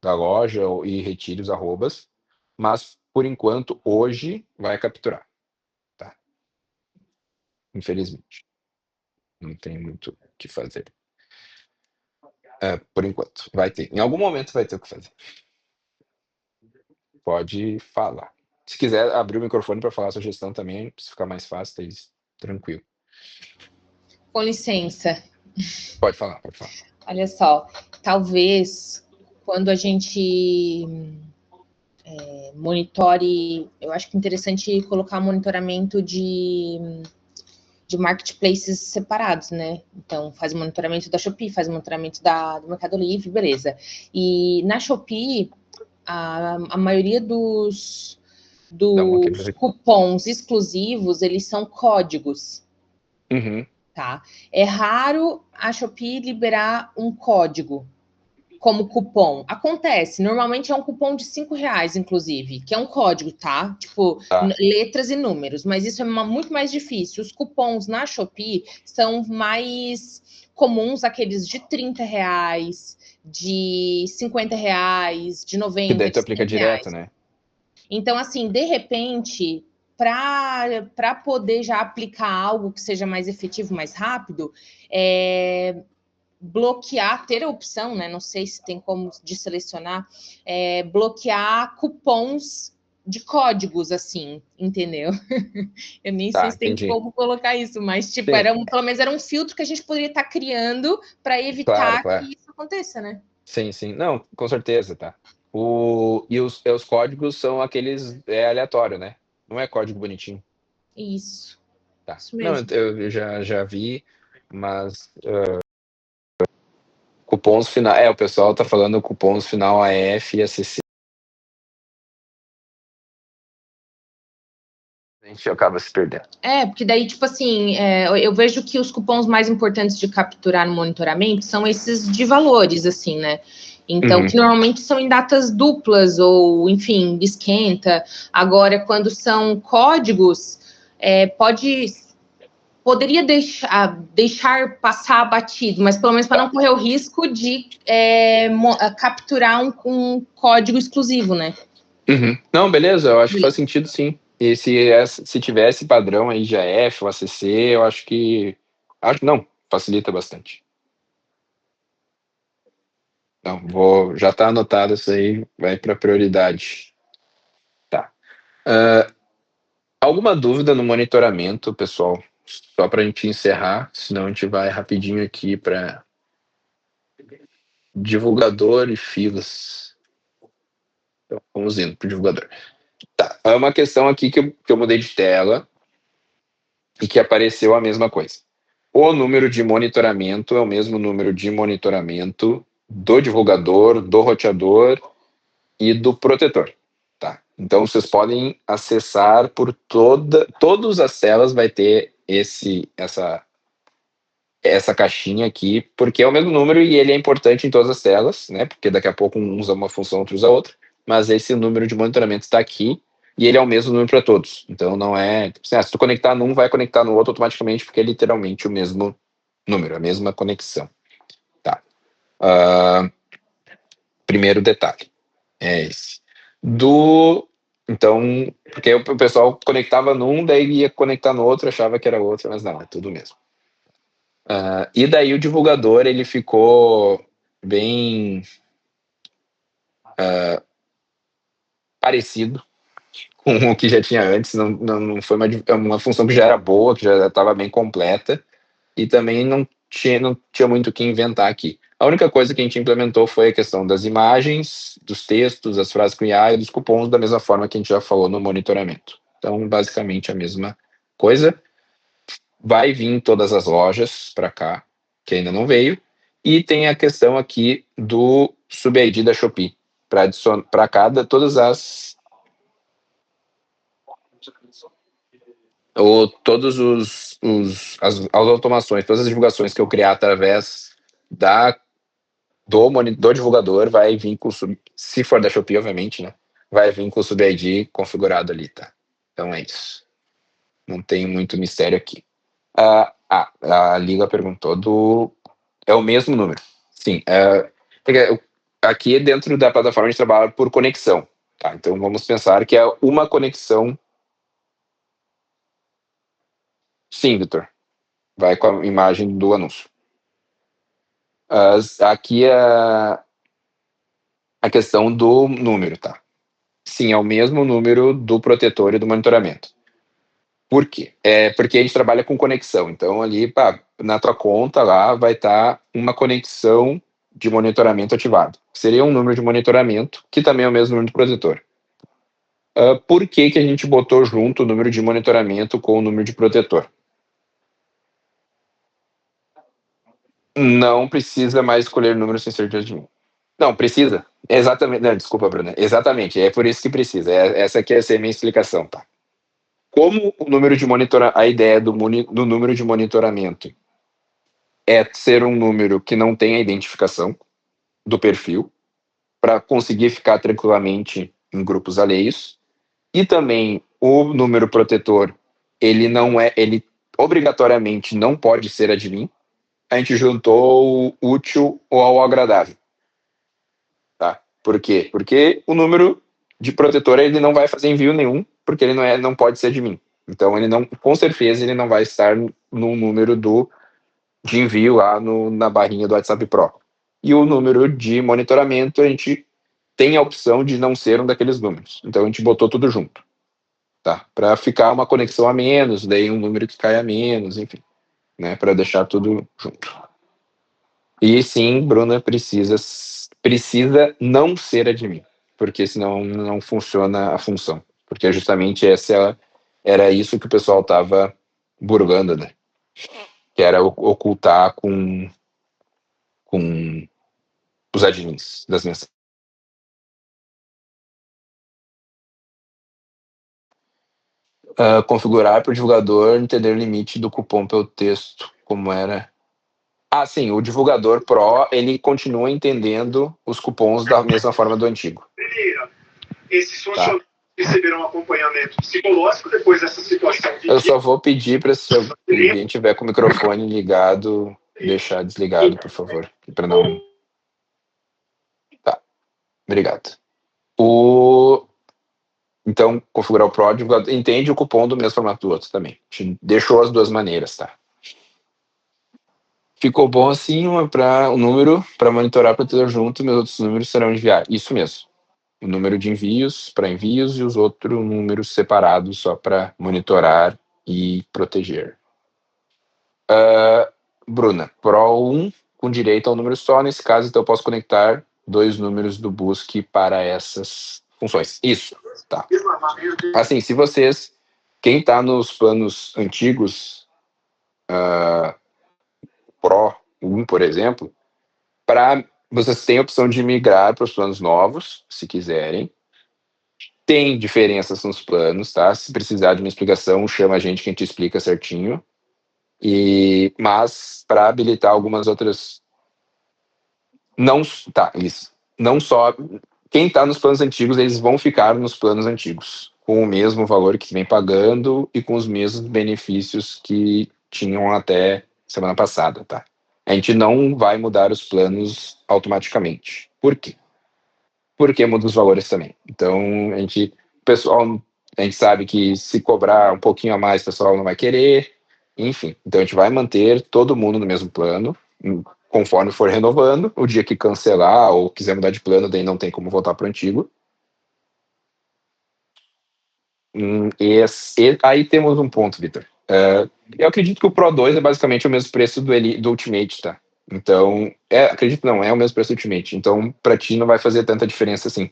da loja e retire os arrobas, mas, por enquanto, hoje vai capturar. Infelizmente. Não tem muito o que fazer. Por enquanto. Vai ter. Em algum momento vai ter o que fazer. Pode falar. Se quiser abrir o microfone para falar a sugestão também, se ficar mais fácil, Thaís, tranquilo. Com licença. Pode falar, pode falar. Olha só, talvez quando a gente monitore, eu acho que é interessante colocar monitoramento de marketplaces separados, né? Então, faz monitoramento da Shopee, faz monitoramento do Mercado Livre, beleza. E na Shopee, a maioria dos cupons exclusivos, eles são códigos. Uhum. Tá? É raro a Shopee liberar um código como cupom. Acontece, normalmente é um cupom de R$5, inclusive, que é um código, tá? Tipo, letras e números, mas isso é muito mais difícil. Os cupons na Shopee são mais comuns, aqueles de R$30, de R$50, de R$90, que daí tu de aplica R$100. direto, né? Então, assim, de repente, para poder já aplicar algo que seja mais efetivo, mais rápido, bloquear, ter a opção, né? Não sei se tem como de selecionar, bloquear cupons de códigos, assim, entendeu? Eu nem sei se tem como colocar isso, mas tipo, pelo menos era um filtro que a gente poderia estar criando para evitar que isso aconteça, né? Sim, sim. Não, com certeza, tá. E os códigos são aqueles aleatório, né? Não é código bonitinho. Isso. Tá. Isso mesmo. Não, eu já vi, mas cupons final. O pessoal tá falando cupons final AF e ACC. A gente acaba se perdendo. Porque daí, tipo assim, eu vejo que os cupons mais importantes de capturar no monitoramento são esses de valores, assim, né? Então, que normalmente são em datas duplas, ou, enfim, esquenta. Agora, quando são códigos, poderia deixar passar batido, mas pelo menos para não correr o risco de capturar um código exclusivo, né? Não, beleza, eu acho que faz sentido, sim. E se tivesse padrão aí de AF ou ACC, eu acho que não, facilita bastante. Não, já está anotado isso aí, vai para prioridade. Tá. Alguma dúvida no monitoramento, pessoal? Só para a gente encerrar, senão a gente vai rapidinho aqui para divulgador e filas. Então, vamos indo para o divulgador. Tá. É uma questão aqui que eu mudei de tela e que apareceu a mesma coisa. O número de monitoramento é o mesmo número de monitoramento do divulgador, do roteador e do protetor. Tá? Então, vocês podem acessar por todas as telas, vai ter essa caixinha aqui, porque é o mesmo número e ele é importante em todas as telas, né? Porque daqui a pouco um usa uma função, outro usa outra, mas esse número de monitoramento está aqui e ele é o mesmo número para todos. Então não é, se tu conectar num, vai conectar no outro automaticamente, porque é literalmente o mesmo número, a mesma conexão. Tá. Primeiro detalhe é esse. Então, porque o pessoal conectava num, daí ia conectar no outro, achava que era outro, mas não, é tudo mesmo. E daí o divulgador, ele ficou bem parecido com o que já tinha antes, não foi uma função que já era boa, que já estava bem completa, e também não tinha muito o que inventar aqui. A única coisa que a gente implementou foi a questão das imagens, dos textos, das frases com IA e dos cupons, da mesma forma que a gente já falou no monitoramento. Então, basicamente a mesma coisa. Vai vir em todas as lojas para cá, que ainda não veio, e tem a questão aqui do sub-ID da Shopee, para cada, todas as todos as automações, todas as divulgações que eu criar através do divulgador, vai vir com se for da Shopee, obviamente, né? Vai vir com o sub-ID configurado ali, tá? Então é isso. Não tem muito mistério aqui. A Liga perguntou é o mesmo número. Sim. Aqui dentro da plataforma a gente trabalha por conexão. Tá? Então vamos pensar que é uma conexão. Sim, Vitor. Vai com a imagem do anúncio. Aqui é a questão do número, tá? Sim, é o mesmo número do protetor e do monitoramento. Por quê? Porque a gente trabalha com conexão. Então, ali, na tua conta, lá vai estar uma conexão de monitoramento ativado. Seria um número de monitoramento, que também é o mesmo número do protetor. Por que a gente botou junto o número de monitoramento com o número de protetor? Não precisa mais escolher número sem ser de admin. Não, precisa. Exatamente. Não, desculpa, Bruna. Exatamente. É por isso que precisa. Essa aqui é a minha explicação, tá? Como o número de a ideia do número de monitoramento é ser um número que não tem a identificação do perfil, para conseguir ficar tranquilamente em grupos alheios, e também o número protetor, ele obrigatoriamente não pode ser admin. A gente juntou o útil ou ao agradável. Tá? Por quê? Porque o número de protetor, ele não vai fazer envio nenhum, porque ele não pode ser admin. Então, com certeza, ele não vai estar no número de envio lá na barrinha do WhatsApp Pro. E o número de monitoramento, a gente tem a opção de não ser um daqueles números. Então, a gente botou tudo junto. Tá? Para ficar uma conexão a menos, daí um número que cai a menos, enfim. Né? Para deixar tudo junto. E sim, Bruna, precisa não ser admin, porque senão não funciona a função. Porque justamente era isso que o pessoal estava burlando, né? Que era ocultar com os admins das mensagens. Configurar para o divulgador entender o limite do cupom pelo texto, como era. Sim, o divulgador Pro, ele continua entendendo os cupons da mesma forma do antigo. Esses funcionários receberam acompanhamento psicológico depois dessa situação. Eu só vou pedir para, se alguém tiver com o microfone ligado, deixar desligado, por favor, para não. Tá, obrigado. Então, configurar o Pro, o divulgador entende o cupom do mesmo formato do outro também. A gente deixou as duas maneiras, tá? Ficou bom assim, para o número para monitorar para ter junto, meus outros números serão enviados. Isso mesmo. O número de envios para envios e os outros números separados só para monitorar e proteger. Bruna, Pro 1 com direito a um número só. Nesse caso, então eu posso conectar 2 números do Busque para essas funções. Isso, tá. Assim, se vocês, quem está nos planos antigos, Pro 1, por exemplo, vocês têm a opção de migrar para os planos novos, se quiserem. Tem diferenças nos planos, tá? Se precisar de uma explicação, chama a gente que a gente explica certinho. Mas para habilitar algumas outras... Não só... Quem está nos planos antigos, eles vão ficar nos planos antigos, com o mesmo valor que vem pagando e com os mesmos benefícios que tinham até semana passada, tá? A gente não vai mudar os planos automaticamente. Por quê? Porque muda os valores também. Então, a gente sabe que se cobrar um pouquinho a mais, o pessoal não vai querer. Enfim, então a gente vai manter todo mundo no mesmo plano, conforme for renovando. O dia que cancelar ou quiser mudar de plano, daí não tem como voltar para o antigo. Aí temos um ponto, Vitor. Eu acredito que o Pro 2 é basicamente o mesmo preço do Ultimate, tá? Então, acredito não, é o mesmo preço do Ultimate. Então, para ti não vai fazer tanta diferença assim.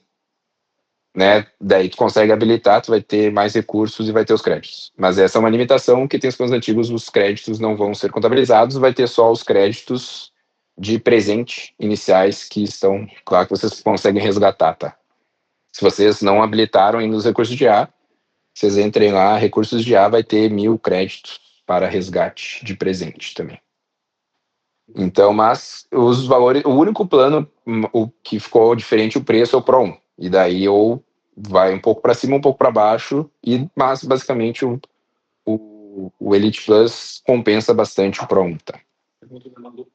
Né? Daí tu consegue habilitar, tu vai ter mais recursos e vai ter os créditos. Mas essa é uma limitação que tem os planos antigos, os créditos não vão ser contabilizados, vai ter só os créditos de presente iniciais que estão, claro que vocês conseguem resgatar, tá? Se vocês não habilitaram ainda os recursos de A, vocês entrem lá, recursos de A vai ter 1.000 créditos para resgate de presente também. Então, mas os valores, o único plano o que ficou diferente o preço é o Pro 1. E daí ou vai um pouco para cima, um pouco para baixo, mas basicamente o Elite Plus compensa bastante o Pro 1, tá? Pergunta da Malu.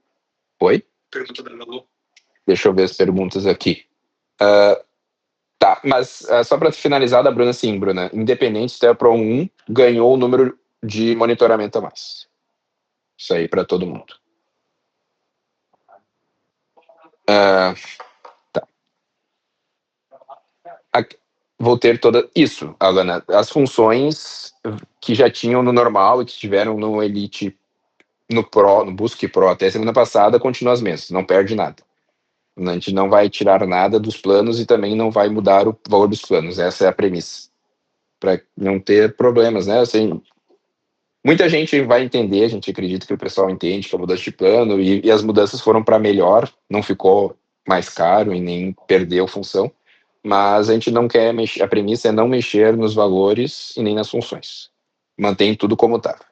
Oi? Pergunta da Malu. Deixa eu ver as perguntas aqui. Tá, mas só para finalizar da Bruna, sim, Bruna, independente se é Pro 1, ganhou o número de monitoramento a mais. Isso aí para todo mundo. Tá. Vou ter isso, Alana. As funções que já tinham no normal e que tiveram no Elite, no Pro, no Busque Pro até semana passada, continuam as mesmas, não perde nada. A gente não vai tirar nada dos planos e também não vai mudar o valor dos planos. Essa é a premissa. Para não ter problemas, né? Assim, muita gente vai entender, a gente acredita que o pessoal entende que a mudança de plano e as mudanças foram para melhor, não ficou mais caro e nem perdeu função, mas a gente não quer mexer, a premissa é não mexer nos valores e nem nas funções. Mantém tudo como estava.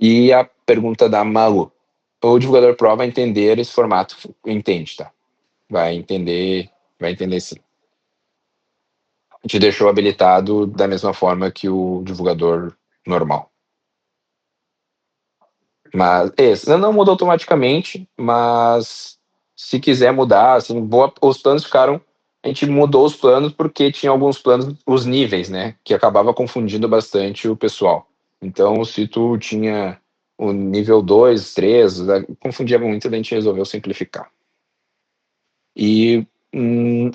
E a pergunta da Malu. O divulgador Pro vai entender esse formato, entende, tá? Vai entender sim. A gente deixou habilitado da mesma forma que o divulgador normal. Mas esse não mudou automaticamente, mas se quiser mudar, assim, os planos ficaram. A gente mudou os planos porque tinha alguns planos, os níveis, né? Que acabava confundindo bastante o pessoal. Então, se tu tinha o nível 2, 3, confundia muito, a gente resolveu simplificar. E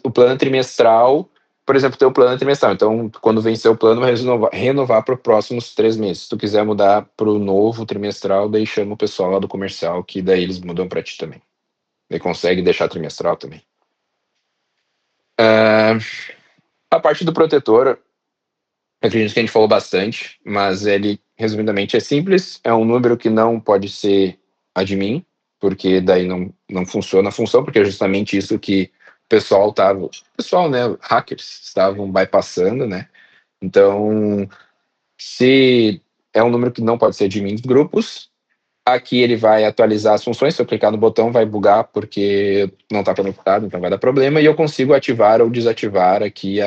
o plano trimestral, por exemplo, tem o plano trimestral. Então, quando vencer o plano, vai renovar para os próximos 3 meses. Se tu quiser mudar para o novo trimestral, daí chama o pessoal lá do comercial, que daí eles mudam para ti também. Daí consegue deixar trimestral também. A parte do protetor, acredito que a gente falou bastante, mas ele, resumidamente, é simples. É um número que não pode ser admin, porque daí não funciona a função, porque é justamente isso que o pessoal, né, hackers estavam bypassando, né? Então, se é um número que não pode ser admin dos grupos, aqui ele vai atualizar as funções. Se eu clicar no botão, vai bugar porque não está conectado, então vai dar problema. E eu consigo ativar ou desativar aqui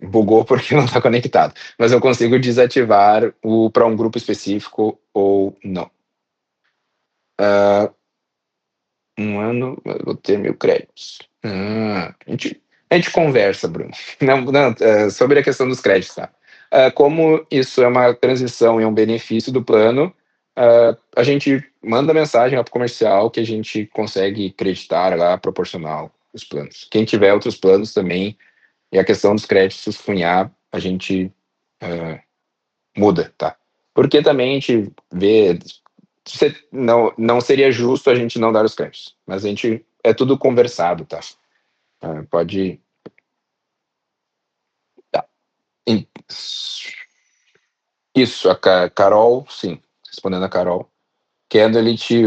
bugou porque não está conectado. Mas eu consigo desativar para um grupo específico ou não. Um ano, eu vou ter 1.000 créditos. A gente conversa, Bruno. Não, sobre a questão dos créditos, tá? Como isso é uma transição e um benefício do plano, a gente manda mensagem lá para o comercial que a gente consegue creditar lá proporcional os planos. Quem tiver outros planos também, e a questão dos créditos cunhar, a gente muda, tá? Porque também a gente vê... Não seria justo a gente não dar os créditos, mas a gente... É tudo conversado, tá? Pode... Tá. Isso, a Carol, sim. Respondendo a Carol. Querendo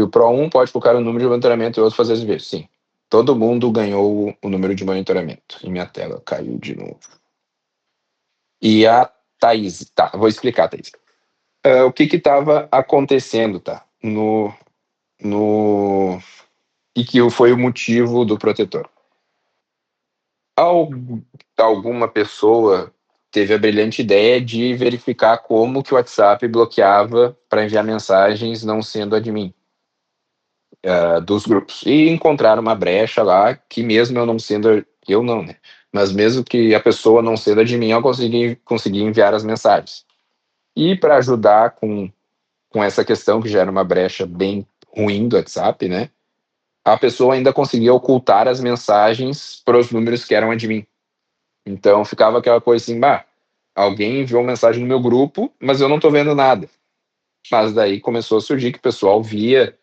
o Pro 1 pode colocar o número de monitoramento e o outro fazer as vezes. Sim. Todo mundo ganhou o número de monitoramento. E minha tela caiu de novo. E a Thaís. Tá, vou explicar, Thaís. O que estava acontecendo, tá? E que foi o motivo do protetor. Alguma pessoa teve a brilhante ideia de verificar como que o WhatsApp bloqueava para enviar mensagens não sendo admin dos grupos. E encontraram uma brecha lá que mesmo eu não sendo... Eu não, né? Mas mesmo que a pessoa não sendo admin, eu consegui enviar as mensagens. E para ajudar com essa questão, que já era uma brecha bem ruim do WhatsApp, né? A pessoa ainda conseguia ocultar as mensagens para os números que eram admin. Então ficava aquela coisa assim, alguém enviou mensagem no meu grupo, mas eu não estou vendo nada. Mas daí começou a surgir que o pessoal via,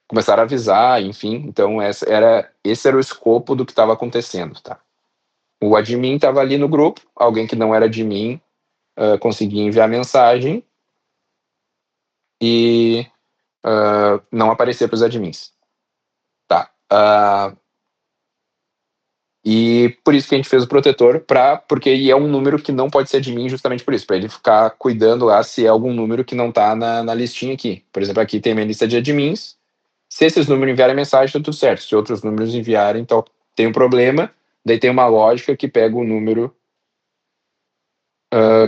começaram a avisar, enfim. Então esse era o escopo do que estava acontecendo, tá? O admin estava ali no grupo, alguém que não era admin conseguia enviar mensagem e não aparecia para os admins. Tá. E por isso que a gente fez o protetor, porque é um número que não pode ser admin justamente por isso, para ele ficar cuidando lá se é algum número que não está na listinha aqui. Por exemplo, aqui tem minha lista de admins. Se esses números enviarem mensagem, está tudo certo. Se outros números enviarem, então tem um problema. Daí tem uma lógica que pega o número,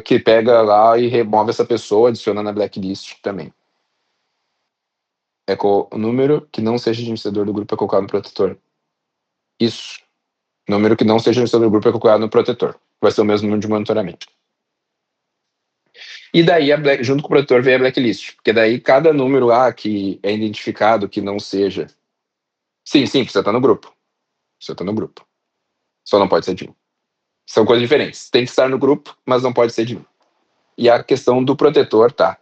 que pega lá e remove essa pessoa, adiciona na blacklist também. O número que não seja administrador do grupo é colocado no protetor. Isso. Número que não seja administrador do grupo é colocado no protetor. Vai ser o mesmo número de monitoramento. E daí, junto com o protetor, vem a blacklist. Porque daí, cada número lá que é identificado que não seja... Sim, precisa estar no grupo. Só não pode ser admin. São coisas diferentes. Tem que estar no grupo, mas não pode ser admin. E a questão do protetor, tá?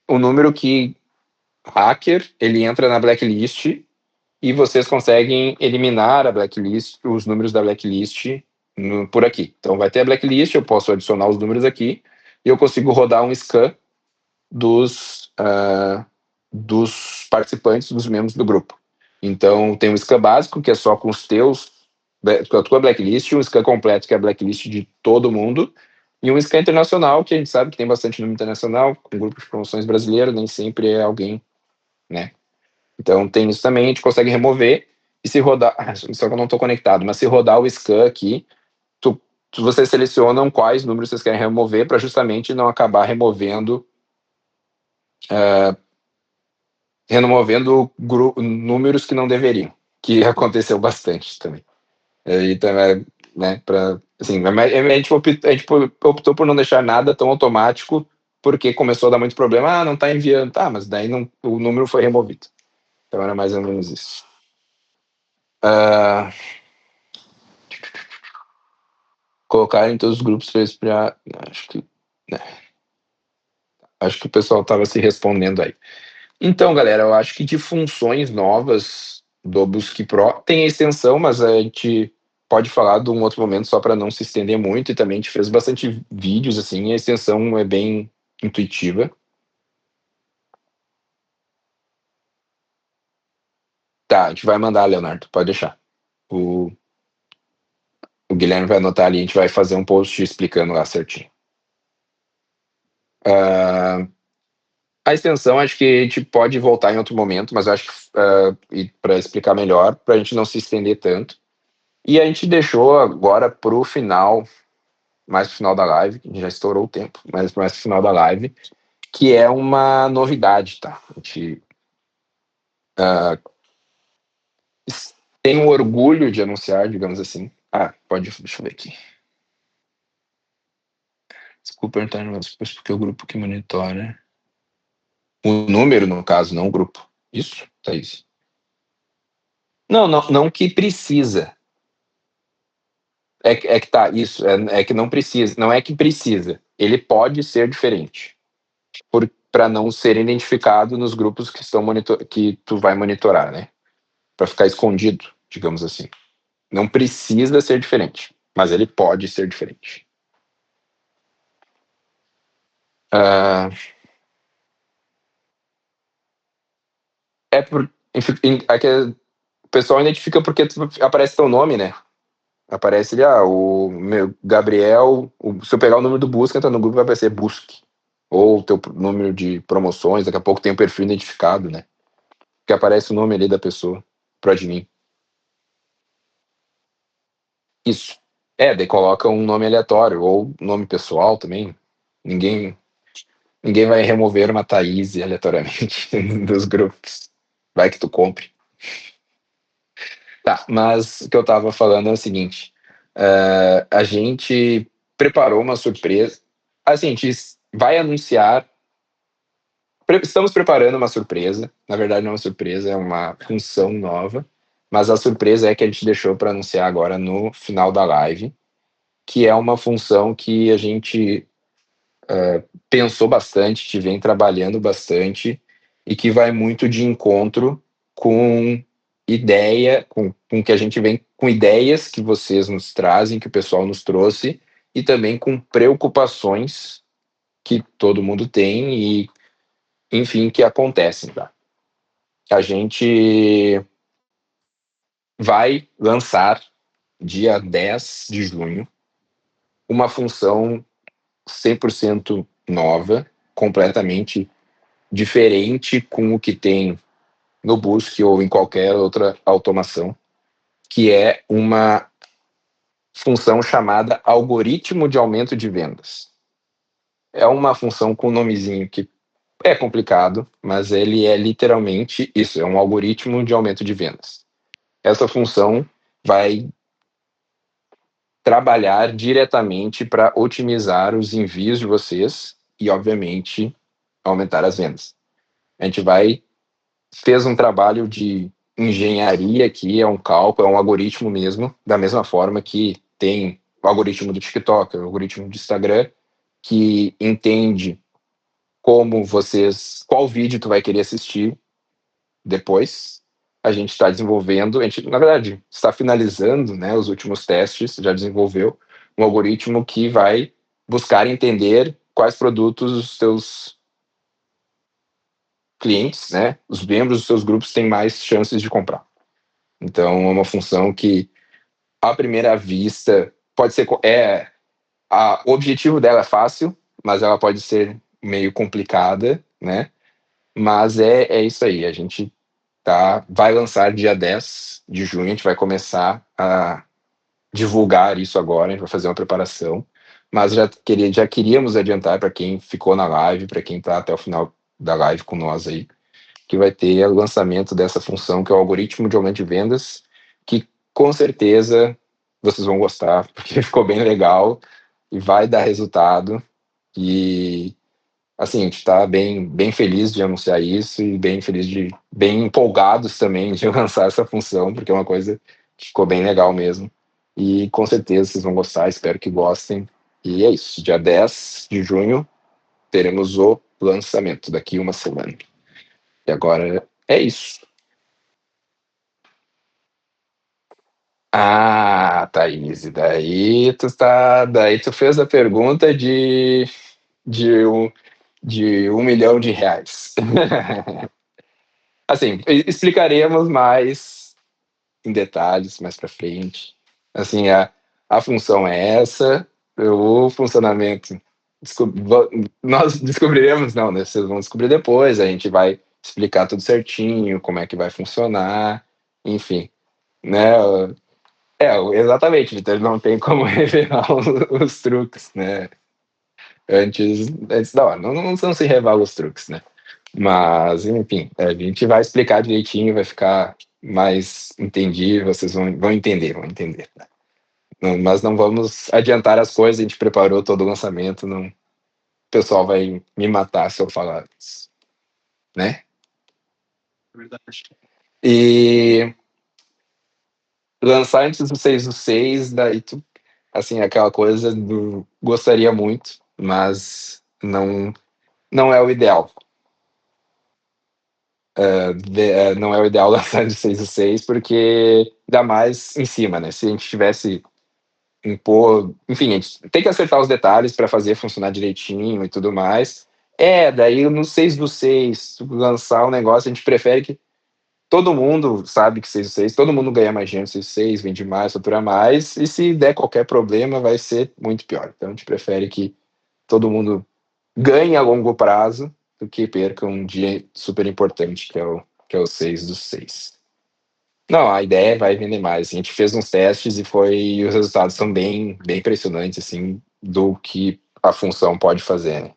O número que hacker, ele entra na blacklist e vocês conseguem eliminar a blacklist, os números da blacklist por aqui. Então vai ter a blacklist, eu posso adicionar os números aqui e eu consigo rodar um scan dos participantes, dos membros do grupo. Então tem um scan básico, que é só com com a tua blacklist, um scan completo, que é a blacklist de todo mundo, e um scan internacional, que a gente sabe que tem bastante número internacional, com grupos de promoções brasileiros, nem sempre é alguém, né? Então tem isso também, a gente consegue remover, e se rodar, só que eu não estou conectado, mas se rodar o scan aqui, vocês selecionam quais números vocês querem remover para justamente não acabar removendo números que não deveriam, que aconteceu bastante também. Então, né, assim, a gente optou por não deixar nada tão automático, porque começou a dar muito problema, não está enviando, mas daí o número foi removido. Então era mais ou menos isso. Colocar em todos os grupos para acho que o pessoal estava se respondendo aí. Então, galera, eu acho que de funções novas do Busque Pro tem a extensão, mas a gente pode falar de um outro momento só para não se estender muito, e também a gente fez bastante vídeos, assim, a extensão é bem intuitiva. Tá, a gente vai mandar, Leonardo, pode deixar. O Guilherme vai anotar ali, a gente vai fazer um post explicando lá certinho. A extensão, acho que a gente pode voltar em outro momento, mas eu acho que para explicar melhor, para a gente não se estender tanto. E a gente deixou agora para o final, mais pro final da live, que já estourou o tempo, mas mais pro final da live, que é uma novidade, tá? A gente tem o orgulho de anunciar, digamos assim. Deixa eu ver aqui. Desculpa entrar no depois, porque o grupo que monitora. O número, no caso, não o grupo. Isso, Thaís? Não que precisa. É que tá, isso. É que não precisa. Não é que precisa. Ele pode ser diferente. Para não ser identificado nos grupos que tu vai monitorar, né? Para ficar escondido, digamos assim. Não precisa ser diferente, mas ele pode ser diferente. O pessoal identifica porque aparece teu nome, né? Aparece ali, o meu Gabriel. Se eu pegar o número do busca, entra no grupo, vai aparecer busque. Ou o teu número de promoções, daqui a pouco tem o perfil identificado, né? Que aparece o nome ali da pessoa pro admin. Isso. Daí coloca um nome aleatório, ou nome pessoal também. Ninguém vai remover uma Thaís aleatoriamente dos grupos. Vai que tu compre. Tá, mas o que eu tava falando é o seguinte. A gente preparou uma surpresa. Assim, a gente vai anunciar. Estamos preparando uma surpresa. Na verdade, não é uma surpresa, é uma função nova. Mas a surpresa é que a gente deixou para anunciar agora no final da live, que é uma função que a gente pensou bastante, que vem trabalhando bastante e que vai muito de encontro com com que a gente vem com ideias que vocês nos trazem, que o pessoal nos trouxe, e também com preocupações que todo mundo tem e, enfim, que acontecem, tá? A gente vai lançar, dia 10 de junho, uma função 100% nova, completamente diferente com o que tem no Busque ou em qualquer outra automação, que é uma função chamada algoritmo de aumento de vendas. É uma função com um nomezinho que é complicado, mas ele é literalmente isso, é um algoritmo de aumento de vendas. Essa função vai trabalhar diretamente para otimizar os envios de vocês e, obviamente, aumentar as vendas. A gente fez um trabalho de engenharia aqui, é um cálculo, é um algoritmo mesmo, da mesma forma que tem o algoritmo do TikTok, o algoritmo do Instagram, que entende qual vídeo tu vai querer assistir depois. A gente está desenvolvendo, na verdade, está finalizando, né, os últimos testes, já desenvolveu um algoritmo que vai buscar entender quais produtos os seus clientes, né, os membros dos seus grupos têm mais chances de comprar. Então, é uma função que, à primeira vista, pode ser... o objetivo dela é fácil, mas ela pode ser meio complicada, né? Mas é isso aí. A gente vai lançar dia 10 de junho, a gente vai começar a divulgar isso agora, a gente vai fazer uma preparação. Mas já queríamos adiantar para quem ficou na live, para quem está até o final da live com nós aí, que vai ter o lançamento dessa função, que é o algoritmo de aumento de vendas, que com certeza vocês vão gostar, porque ficou bem legal e vai dar resultado. E, assim, a gente está bem feliz de anunciar isso e bem empolgados também de lançar essa função, porque é uma coisa que ficou bem legal mesmo. E com certeza vocês vão gostar, espero que gostem. E é isso, dia 10 de junho teremos o lançamento, daqui uma semana. E agora é isso. Thaís, daí tu fez a pergunta de 1 milhão de reais. Assim, explicaremos mais em detalhes mais para frente. Assim, a função é essa, o funcionamento nós descobriremos, não, né? Vocês vão descobrir depois, a gente vai explicar tudo certinho, como é que vai funcionar, enfim, né? Exatamente, Vitor, não tem como revelar os truques, né? Antes da hora, não se revela os truques, né? Mas, enfim, a gente vai explicar direitinho, vai ficar mais entendível, vocês vão entender, né? Mas não vamos adiantar as coisas, a gente preparou todo o lançamento, não, o pessoal vai me matar se eu falar isso, né? Verdade. E lançar antes do 6 do 6, daí tu, assim, aquela coisa do gostaria muito, mas não é o ideal. Não é o ideal lançar de 6 do 6, porque dá mais em cima, né? Se a gente tivesse enfim, a gente tem que acertar os detalhes para fazer funcionar direitinho e tudo mais. Daí no 6 do 6, lançar um negócio, a gente prefere que todo mundo sabe que 6 do 6, todo mundo ganha mais dinheiro no 6 do 6, vende mais, fatura mais, e se der qualquer problema vai ser muito pior. Então a gente prefere que todo mundo ganhe a longo prazo do que perca um dia super importante, que é o 6 do 6. Não, a ideia vai vender mais. A gente fez uns testes e os resultados são bem impressionantes, assim, do que a função pode fazer, né?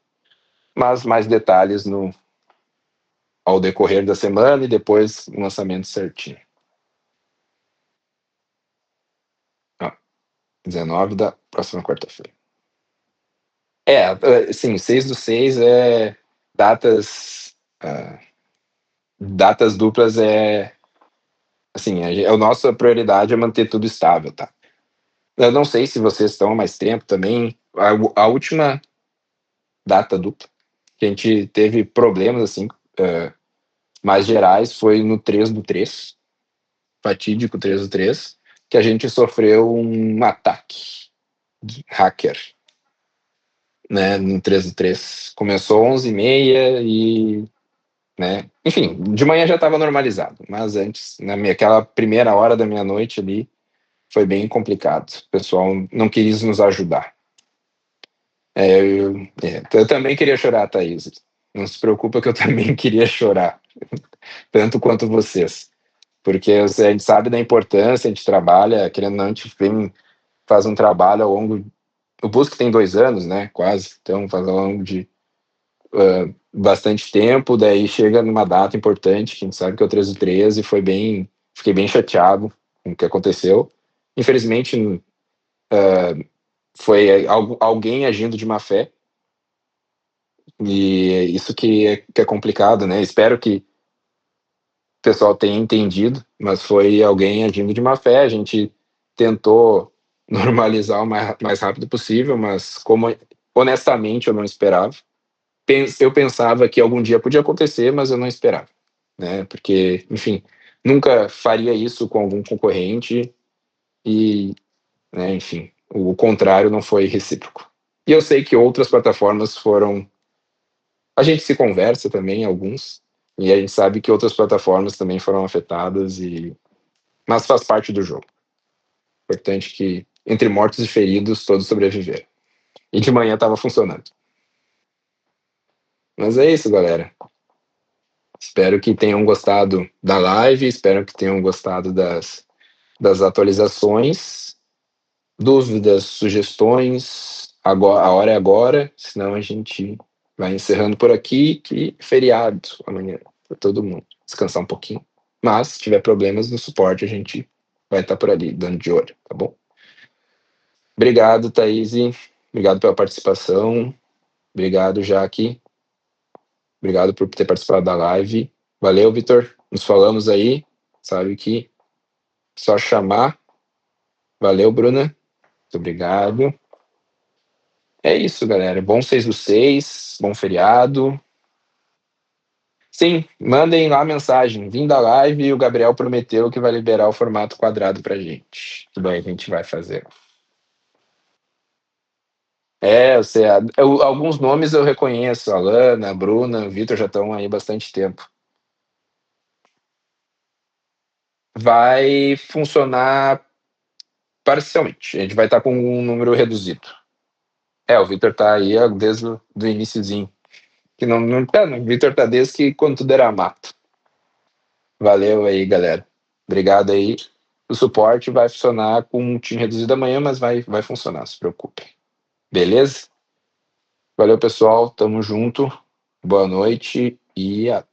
Mas mais detalhes ao decorrer da semana e depois o lançamento certinho. 19 da próxima quarta-feira. Sim, 6 do 6 é datas duplas assim, a nossa prioridade é manter tudo estável, tá? Eu não sei se vocês estão há mais tempo também. A última data dupla que a gente teve problemas, assim, mais gerais foi no 3 do 3, fatídico 3 do 3, que a gente sofreu um ataque de hacker, né, no 3 do 3. Começou 11h30 e, né, enfim, de manhã já estava normalizado, mas antes, aquela primeira hora da meia-noite ali, foi bem complicado. O pessoal não quis nos ajudar. Eu também queria chorar, Thaís. Não se preocupa que eu também queria chorar, tanto quanto vocês. Porque a gente sabe da importância, a gente trabalha, querendo ou não, a gente faz um trabalho ao longo... O Busque tem 2 anos, né, quase, então faz ao longo de bastante tempo, daí chega numa data importante, que a gente sabe que é o 13 do 13, e fiquei bem chateado com o que aconteceu. Infelizmente, foi alguém agindo de má fé, e isso que é complicado, né? Espero que o pessoal tenha entendido, mas foi alguém agindo de má fé. A gente tentou normalizar o mais rápido possível, mas como honestamente eu não esperava. Eu pensava que algum dia podia acontecer, mas eu não esperava, né? Porque, enfim, nunca faria isso com algum concorrente e, né, enfim, o contrário não foi recíproco. E eu sei que outras plataformas foram... A gente se conversa também, alguns, e a gente sabe que outras plataformas também foram afetadas, mas faz parte do jogo. Importante que, entre mortos e feridos, todos sobreviveram. E de manhã estava funcionando. Mas é isso, galera. Espero que tenham gostado da live, espero que tenham gostado das atualizações. Dúvidas, sugestões, agora, a hora é agora, senão a gente vai encerrando por aqui, que feriado amanhã para todo mundo. Descansar um pouquinho. Mas, se tiver problemas no suporte, a gente vai estar por ali, dando de olho, tá bom? Obrigado, Thaís. Obrigado pela participação. Obrigado, Jaque. Obrigado por ter participado da live. Valeu, Vitor. Nos falamos aí. Sabe que só chamar. Valeu, Bruna. Muito obrigado. É isso, galera. Bom 6 do 6. Bom feriado. Sim, mandem lá a mensagem. Vim da live e o Gabriel prometeu que vai liberar o formato quadrado pra gente. Tudo bem, a gente vai fazer. Eu sei. Alguns nomes eu reconheço. A Alana, a Bruna, o Vitor já estão aí há bastante tempo. Vai funcionar Parcialmente. A gente vai estar com um número reduzido. O Vitor tá aí desde o iniciozinho. Que o Vitor tá desde que quando tudo era mato. Valeu aí, galera. Obrigado aí. O suporte vai funcionar com um time reduzido amanhã, mas vai funcionar, não se preocupe. Beleza? Valeu, pessoal. Tamo junto. Boa noite e até.